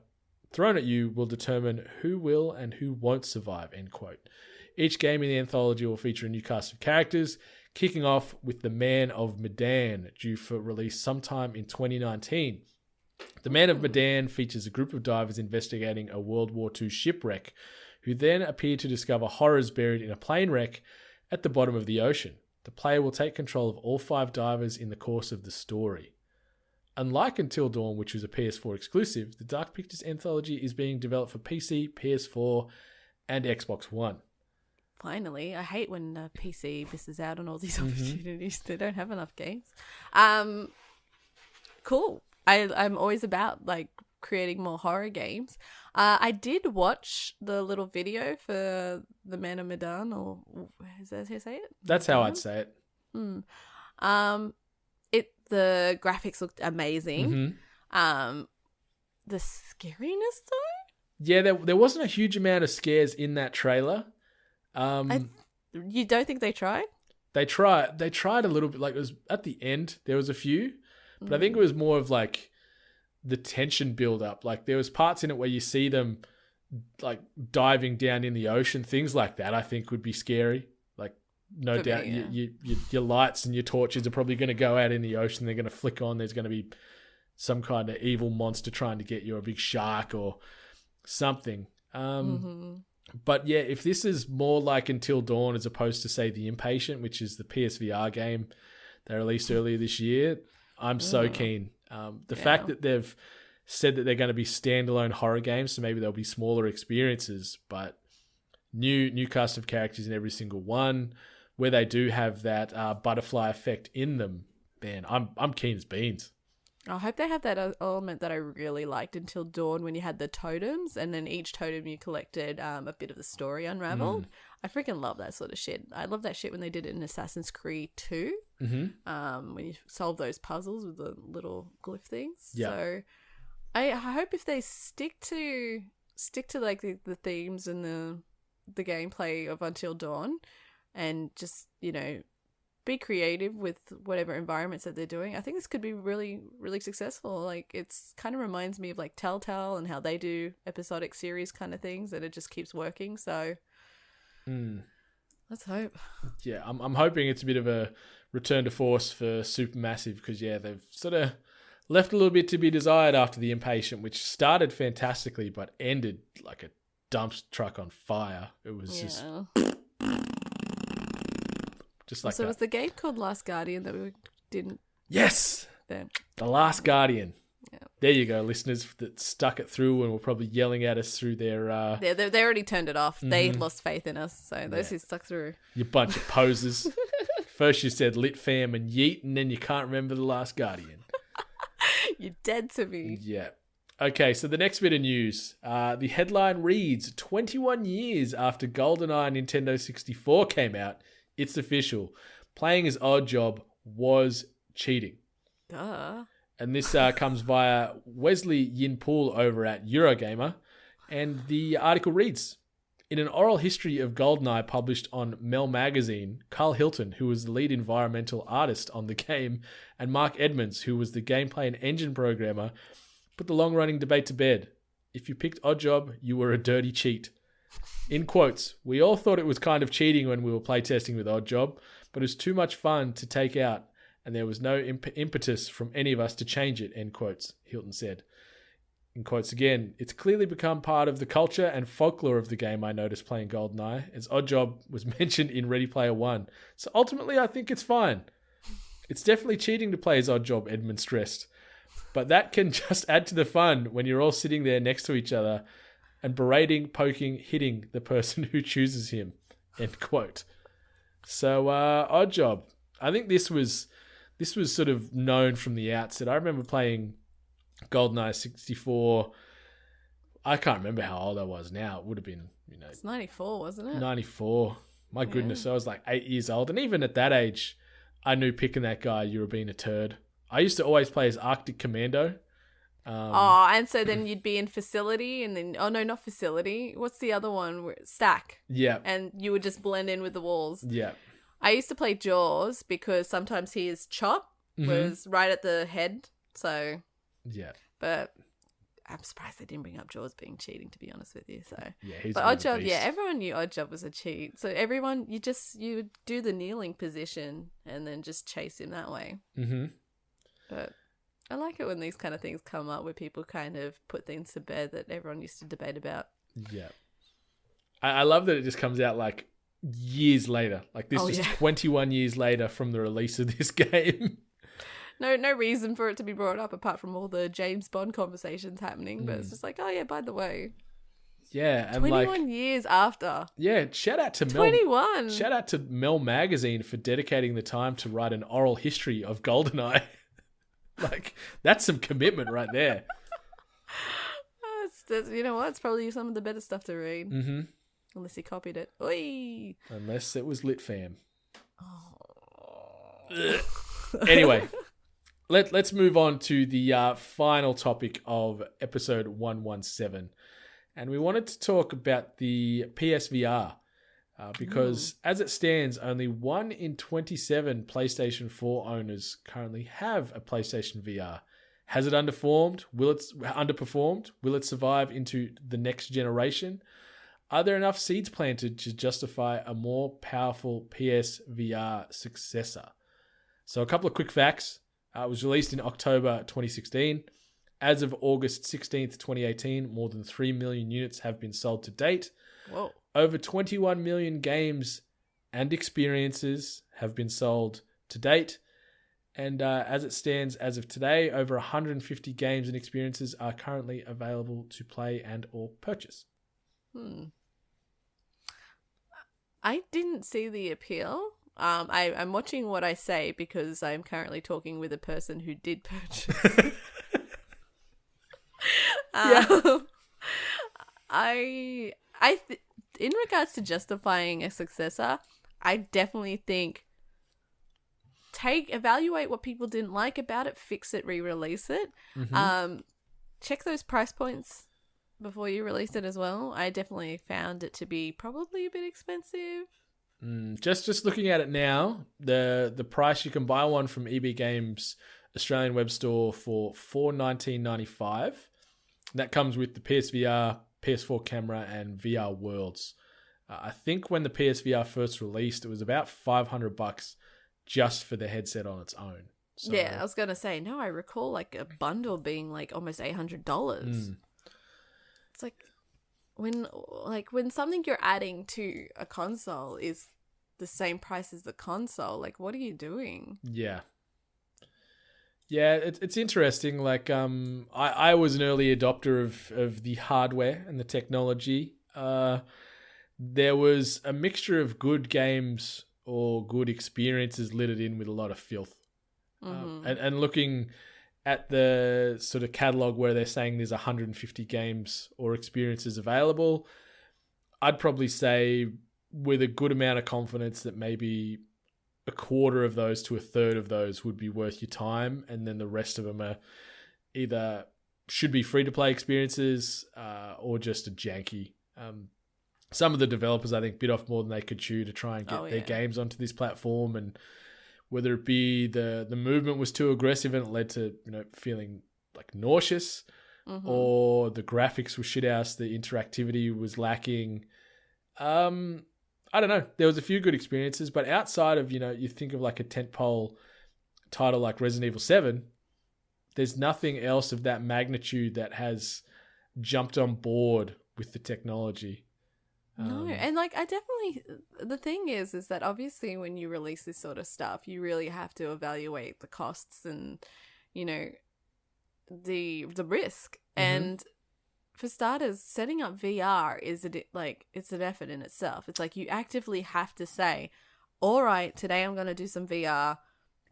thrown at you will determine who will and who won't survive, end quote. Each game in the anthology will feature a new cast of characters, kicking off with The Man of Medan, due for release sometime in 2019. The Man of Medan features a group of divers investigating a World War II shipwreck, who then appear to discover horrors buried in a plane wreck at the bottom of the ocean. The player will take control of all 5 divers in the course of the story. Unlike Until Dawn, which was a PS4 exclusive, the Dark Pictures Anthology is being developed for PC, PS4, and Xbox One. Finally, I hate when PC misses out on all these opportunities. They don't have enough games. Cool. I'm always about like creating more horror games. I did watch the little video for The Man of Medan, or is that how you say it? That's how I'd say it. The graphics looked amazing. The scariness though? Yeah, there wasn't a huge amount of scares in that trailer. You don't think they tried? They tried a little bit. Like, it was at the end, there was a few, but I think it was more of like the tension build up. Like, there was parts in it where you see them like diving down in the ocean, things like that. I think would be scary. Like, no doubt, your lights and your torches are probably going to go out in the ocean. They're going to flick on. There's going to be some kind of evil monster trying to get you, or a big shark or something. But yeah, if this is more like Until Dawn as opposed to, say, The Impatient, which is the PSVR game they released earlier this year, I'm so keen. The fact that they've said that they're going to be standalone horror games, so maybe they'll be smaller experiences, but new cast of characters in every single one, where they do have that butterfly effect in them, man, I'm keen as beans. I hope they have that element that I really liked Until Dawn, when you had the totems, and then each totem you collected a bit of the story unraveled. I freaking love that sort of shit. I love that shit when they did it in Assassin's Creed 2, when you solve those puzzles with the little glyph things. Yeah. So I hope if they stick to like the themes and the gameplay of Until Dawn, and just, you know, be creative with whatever environments that they're doing, I think this could be really, really successful. Like, it's kind of reminds me of like Telltale and how they do episodic series kind of things, that it just keeps working. So let's hope. Yeah, I'm hoping it's a bit of a return to force for Supermassive, because they've sort of left a little bit to be desired after The Impatient, which started fantastically but ended like a dump truck on fire. It was just like so that. Was the game called Last Guardian that we didn't? Yes! Then. The Last Guardian. Yeah. There you go, listeners that stuck it through and were probably yelling at us through their... They already turned it off. They lost faith in us, so those who stuck through. You bunch of posers. First you said Lit Fam and Yeet, and then you can't remember The Last Guardian. You're dead to me. Yeah. Okay, so the next bit of news. The headline reads, 21 years after Goldeneye Nintendo 64 came out, it's official. Playing as Oddjob was cheating. Duh. And this comes via Wesley Yin-Pool over at Eurogamer. And the article reads, in an oral history of Goldeneye published on Mel Magazine, Carl Hilton, who was the lead environmental artist on the game, and Mark Edmonds, who was the gameplay and engine programmer, put the long-running debate to bed. If you picked Oddjob, you were a dirty cheat. In quotes, we all thought it was kind of cheating when we were playtesting with Oddjob, but it was too much fun to take out, and there was no impetus from any of us to change it, end quotes, Hilton said. In quotes again, it's clearly become part of the culture and folklore of the game, I noticed playing Goldeneye, as Oddjob was mentioned in Ready Player One. So ultimately, I think it's fine. It's definitely cheating to play as Oddjob, Edmund stressed. But that can just add to the fun when you're all sitting there next to each other and berating, poking, hitting the person who chooses him. End quote. So, Oddjob. I think this was sort of known from the outset. I remember playing Goldeneye 64. I can't remember how old I was now. It would have been, It's 94, wasn't it? 94. My goodness, I was like 8 years old. And even at that age, I knew picking that guy, you were being a turd. I used to always play as Arctic Commando. And so then you'd be in Facility and then... Oh, no, not Facility. What's the other one? Stack. Yeah. And you would just blend in with the walls. Yeah. I used to play Jaws because sometimes his chop was right at the head. So... Yeah. But... I'm surprised they didn't bring up Jaws being cheating, to be honest with you. So, yeah, he's but a Oddjob, beast. everyone knew Oddjob was a cheat. So everyone, you would do the kneeling position and then just chase him that way. Mm-hmm. But I like it when these kind of things come up where people kind of put things to bed that everyone used to debate about. Yeah, I love that it just comes out like years later. Like this was 21 years later from the release of this game. No reason for it to be brought up apart from all the James Bond conversations happening, but it's just like, oh yeah, by the way. Yeah, and 21 years after. Yeah, shout out to 21. Shout out to Mel Magazine for dedicating the time to write an oral history of Goldeneye. Like, that's some commitment right there. You know what? It's probably some of the better stuff to read. Mm-hmm. Unless he copied it. Oy! Unless it was Lit Fam. Oh. Anyway. Let's move on to the final topic of episode 117. And we wanted to talk about the PSVR because as it stands, only 1 in 27 PlayStation 4 owners currently have a PlayStation VR. Has it underperformed? Will it survive into the next generation? Are there enough seeds planted to justify a more powerful PSVR successor? So a couple of quick facts. It was released in October 2016. As of August 16th, 2018, more than 3 million units have been sold to date. Whoa. Over 21 million games and experiences have been sold to date. And as it stands as of today, over 150 games and experiences are currently available to play and or purchase. I didn't see the appeal. I'm watching what I say because I'm currently talking with a person who did purchase. In regards to justifying a successor, I definitely think evaluate what people didn't like about it, fix it, re-release it. Check those price points before you release it as well. I definitely found it to be probably a bit expensive. Just looking at it now, the price you can buy one from EB Games Australian web store for $419.95. That comes with the PSVR, PS4 camera, and VR Worlds. I think when the PSVR first released, it was about $500 just for the headset on its own. So, yeah, I was gonna say no. I recall like a bundle being like almost $800. It's like. When something you're adding to a console is the same price as the console, like what are you doing? Yeah, it's interesting. Like I was an early adopter of the hardware and the technology. There was a mixture of good games or good experiences littered in with a lot of filth. And looking at the sort of catalog where they're saying there's 150 games or experiences available, I'd probably say with a good amount of confidence that maybe a quarter of those to a third of those would be worth your time. And then the rest of them are either should be free to play experiences or just a janky. Some of the developers, I think, bit off more than they could chew to try and get their games onto this platform, and whether it be the movement was too aggressive and it led to feeling like nauseous, or the graphics were shit house, the interactivity was lacking. I don't know. There was a few good experiences, but outside of you think of like a tentpole title like Resident Evil 7, there's nothing else of that magnitude that has jumped on board with the technology. No, and like the thing is that obviously when you release this sort of stuff, you really have to evaluate the costs and, the risk. And for starters, setting up VR it's an effort in itself. It's like you actively have to say, all right, today I'm going to do some VR,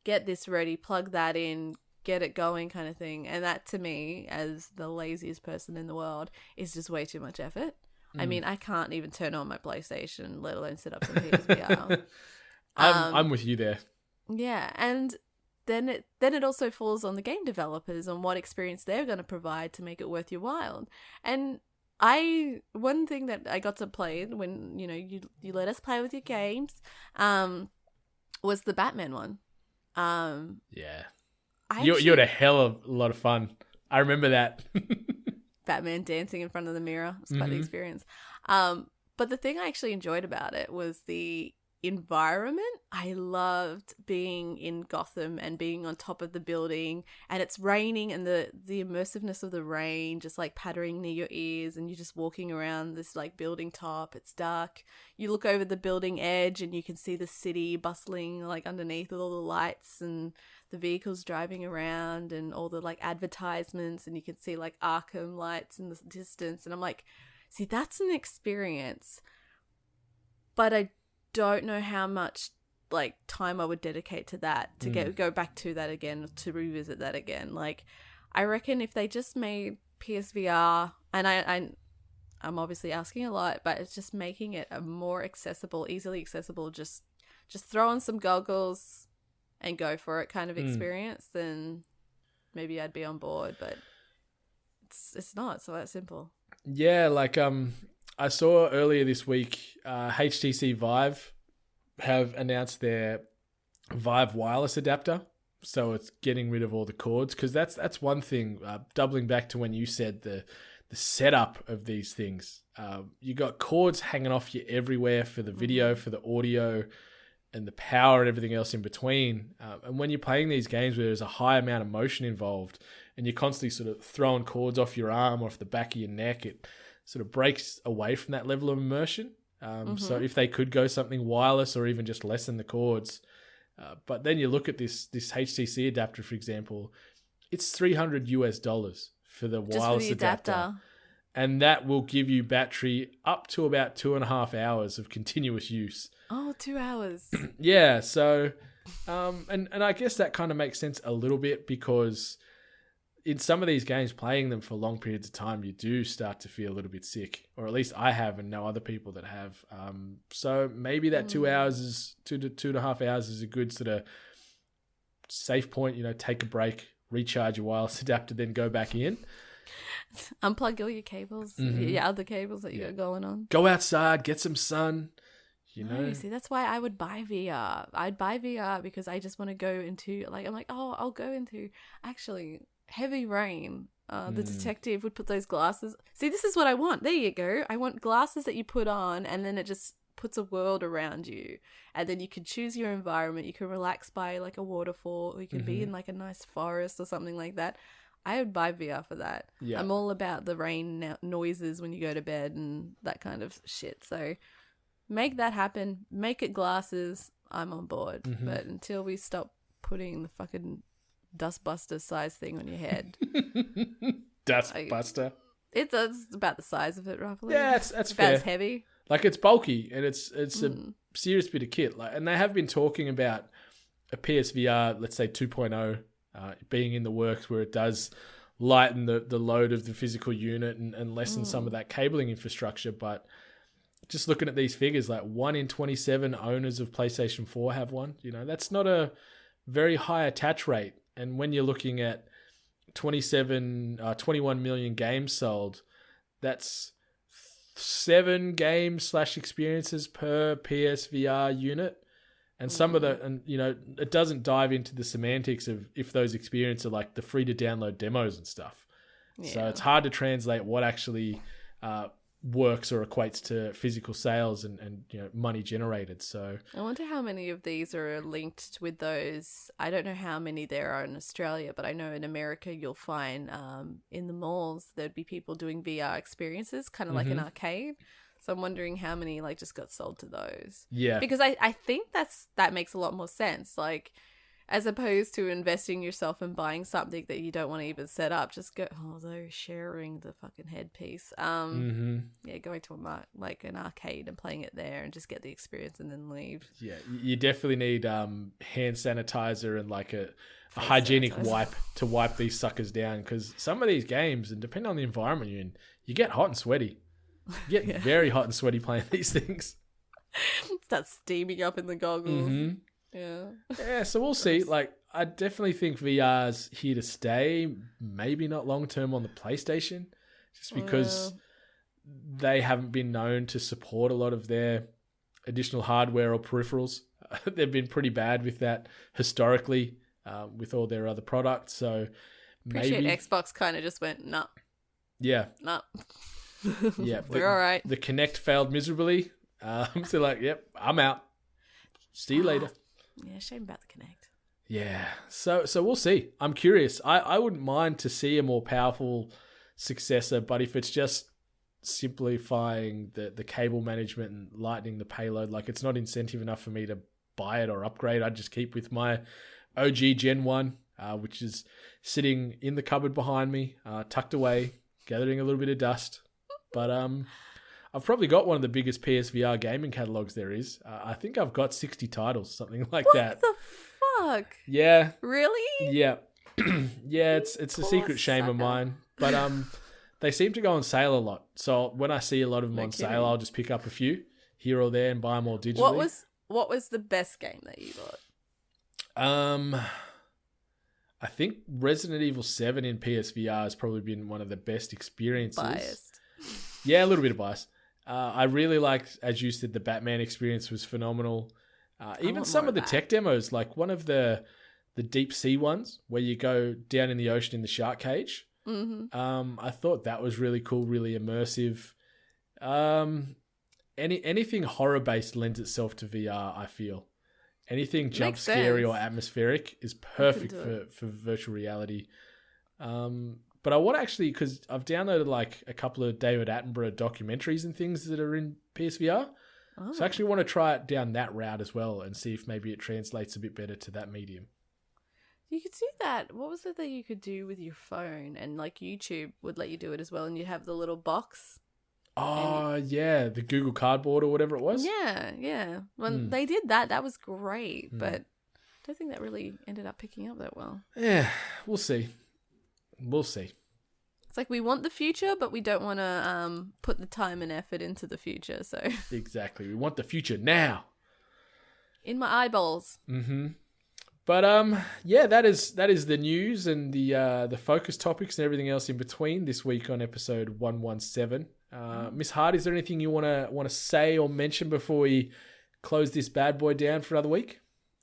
get this ready, plug that in, get it going kind of thing. And that, to me, as the laziest person in the world, is just way too much effort. I mean, I can't even turn on my PlayStation, let alone set up some PSVR. I'm with you there. Yeah, and then it also falls on the game developers on what experience they're going to provide to make it worth your while. And one thing that I got to play when, you know, you let us play with your games, was the Batman one. Yeah. You had a hell of a lot of fun. I remember that. Batman dancing in front of the mirror. It's quite the experience. But the thing I actually enjoyed about it was the environment. I loved being in Gotham and being on top of the building, and it's raining, and the immersiveness of the rain just like pattering near your ears, and you're just walking around this like building top. It's dark. You look over the building edge and you can see the city bustling like underneath with all the lights and the vehicles driving around and all the like advertisements, and you can see like Arkham lights in the distance. And I'm like, see, that's an experience, but I don't know how much like time I would dedicate to that to go back to that again, to revisit that again. Like, I reckon if they just made PSVR, and I'm obviously asking a lot, but it's just making it a more accessible, easily accessible, just throw on some goggles and go for it kind of experience, then maybe I'd be on board. But it's not so that simple. Yeah, like I saw earlier this week, HTC Vive have announced their Vive wireless adapter. So it's getting rid of all the cords, because that's one thing. Doubling back to when you said the setup of these things, you got cords hanging off you everywhere for the video, for the audio, and the power and everything else in between. And when you're playing these games where there's a high amount of motion involved and you're constantly sort of throwing cords off your arm or off the back of your neck, it sort of breaks away from that level of immersion. So if they could go something wireless or even just lessen the cords. But then you look at this HTC adapter, for example, it's $300 for the wireless adapter. And that will give you battery up to about 2.5 hours of continuous use. Oh, 2 hours. Yeah. So, and I guess that kind of makes sense a little bit, because in some of these games, playing them for long periods of time, you do start to feel a little bit sick, or at least I have, and know other people that have. So maybe that 2 hours is 2.5 hours is a good sort of safe point. You know, take a break, recharge your wireless adapter, then go back in. Unplug all your cables, your other cables that you got going on. Go outside, get some sun. You know, no, see, that's why I would buy VR. I'd buy VR because I just want to go into, like, I'm like, oh, I'll go into actually heavy rain. The detective would put those glasses. See, this is what I want. There you go. I want glasses that you put on, and then it just puts a world around you, and then you can choose your environment. You can relax by like a waterfall, or you can be in like a nice forest or something like that. I would buy VR for that. Yeah. I'm all about the rain noises when you go to bed and that kind of shit. So make that happen. Make it glasses. I'm on board. But until we stop putting the fucking dustbuster size thing on your head. Dustbuster. It's about the size of it, roughly. Yeah, that's about fair. as heavy. Like, it's bulky, and it's a serious bit of kit. Like, and they have been talking about a PSVR, let's say 2.0, being in the works, where it does lighten the load of the physical unit and lessen some of that cabling infrastructure. But just looking at these figures, like 1 in 27 owners of PlayStation 4 have one. You know, that's not a very high attach rate. And when you're looking at 21 million games sold, that's 7 games/experiences per PSVR unit. And some of the, and you know, it doesn't dive into the semantics of if those experiences are like the free to download demos and stuff. Yeah. So it's hard to translate what actually works or equates to physical sales and you know, money generated. So I wonder how many of these are linked with those. I don't know how many there are in Australia, but I know in America you'll find in the malls there'd be people doing VR experiences, kind of like an arcade. So I'm wondering how many like just got sold to those. Yeah. Because I think that makes a lot more sense. Like, As opposed to investing yourself and buying something that you don't want to even set up. Just go, they're sharing the fucking headpiece. Yeah, going to like an arcade and playing it there and just get the experience and then leave. Yeah, you definitely need hand sanitizer and like a hygienic wipe to wipe these suckers down, because some of these games, and depending on the environment you're in, you get hot and sweaty. You get very hot and sweaty playing these things. Start steaming up in the goggles. Yeah, so we'll see. Like, I definitely think VR's here to stay. Maybe not long term on the PlayStation, just because they haven't been known to support a lot of their additional hardware or peripherals. They've been pretty bad with that historically, with all their other products. So Appreciate maybe Xbox kind of just went, nah. Yeah. Yeah, we're all right. The Kinect failed miserably. So like, yep, I'm out. See you later. Yeah, shame about the Kinect. Yeah, so we'll see. I'm curious. I wouldn't mind to see a more powerful successor, but if it's just simplifying the cable management and lightening the payload, like it's not incentive enough for me to buy it or upgrade. I'd just keep with my OG Gen 1, which is sitting in the cupboard behind me, tucked away, gathering a little bit of dust. But I've probably got one of the biggest PSVR gaming catalogs there is. I think I've got 60 titles, something like that. What the fuck? Yeah. Really? Yeah. Yeah, it's a secret shame of mine. But they seem to go on sale a lot. So when I see a lot of them on sale, I'll just pick up a few here or there and buy them all digitally. What was the best game that you got? I think Resident Evil 7 in PSVR has probably been one of the best experiences. Biased. Yeah, a little bit of bias. I really liked, as you said, the Batman experience was phenomenal. Even some of the tech demos, like one of the deep sea ones where you go down in the ocean in the shark cage. I thought that was really cool, really immersive. Anything horror based lends itself to VR, I feel. Anything jump scary or atmospheric is perfect for virtual reality. But I want to actually, because I've downloaded like a couple of David Attenborough documentaries and things that are in PSVR. So I actually want to try it down that route as well and see if maybe it translates a bit better to that medium. You could do that. What was it that you could do with your phone? And like YouTube would let you do it as well. And you'd have the little box. Oh, yeah. The Google Cardboard or whatever it was. Yeah. When they did that, that was great. But I don't think that really ended up picking up that well. Yeah, we'll see. We'll see. It's like we want the future, but we don't want to put the time and effort into the future. So exactly. We want the future now. In my eyeballs. But yeah, that is the news and the focus topics and everything else in between this week on episode 117. Miss Hart, is there anything you want to say or mention before we close this bad boy down for another week?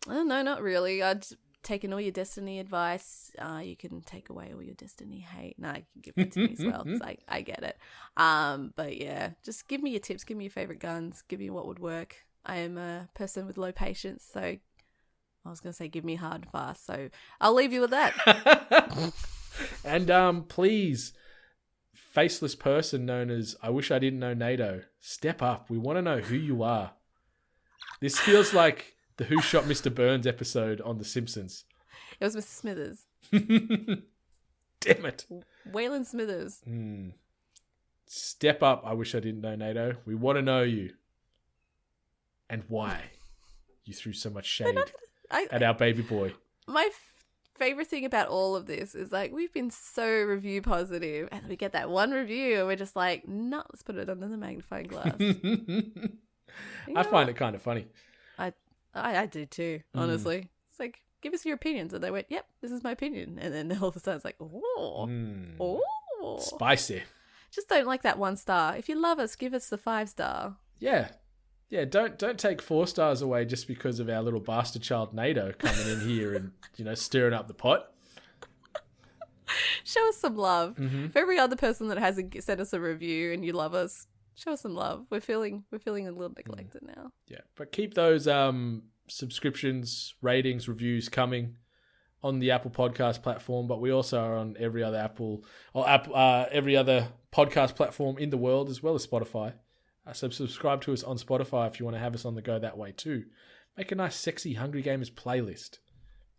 No, not really. I'd taken all your Destiny advice. You can take away all your Destiny hate. No, you can give it to me as well because I get it. But yeah, just give me your tips. Give me your favorite guns. Give me what would work. I am a person with low patience, so I was going to say give me hard and fast. So I'll leave you with that. And please, faceless person known as I wish I didn't know NATO, step up. We want to know who you are. This feels like the Who Shot Mr. Burns episode on The Simpsons. It was Mr. Smithers. Damn it. Waylon Smithers. Step up, I wish I didn't know NATO. We want to know you. And why you threw so much shade at our baby boy. My favorite thing about all of this is like we've been so review positive and we get that one review and we're just like, no, let's put it under the magnifying glass. I find it kind of funny. I do too, honestly. It's like, give us your opinions. And they went, yep, this is my opinion. And then all of a sudden it's like, oh. Spicy. Just don't like that 1 star. If you love us, give us the 5-star. Yeah. Yeah, don't take 4 stars away just because of our little bastard child NATO coming in here and, stirring up the pot. Show us some love. For every other person that hasn't sent us a review and you love us, show us some love. We're feeling a little neglected now. Yeah, but keep those subscriptions, ratings, reviews coming on the Apple Podcast platform. But we also are on every other every other podcast platform in the world, as well as Spotify. So subscribe to us on Spotify if you want to have us on the go that way too. Make a nice, sexy Hungry Gamers playlist.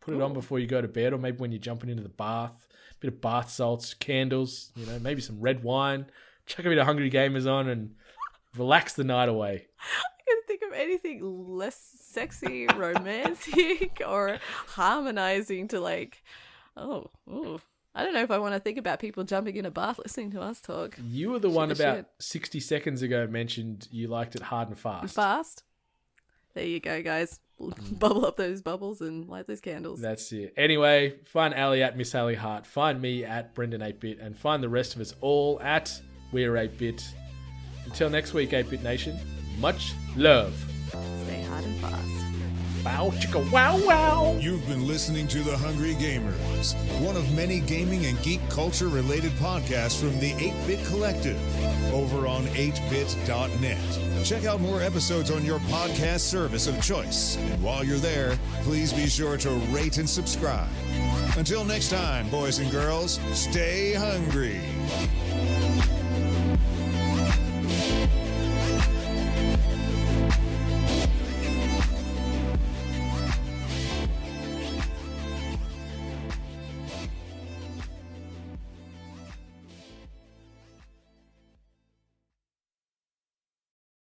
Put it on before you go to bed, or maybe when you're jumping into the bath. A bit of bath salts, candles, maybe some red wine. Chuck a bit of Hungry Gamers on and relax the night away. I can't think of anything less sexy, romantic, or harmonizing to I don't know if I want to think about people jumping in a bath listening to us talk. You were the one about 60 seconds ago mentioned you liked it hard and fast. Fast? There you go, guys. Bubble up those bubbles and light those candles. That's it. Anyway, find Ali at Miss Ali Hart. Find me at Brendan8bit. And find the rest of us all at We're 8bit. Until next week, 8bit Nation, much love. Stay hard and fast. Bow chicka wow wow. You've been listening to The Hungry Gamers, one of many gaming and geek culture related podcasts from the 8-Bit Collective over on 8bit.net. Check out more episodes on your podcast service of choice. And while you're there, please be sure to rate and subscribe. Until next time, boys and girls, stay hungry.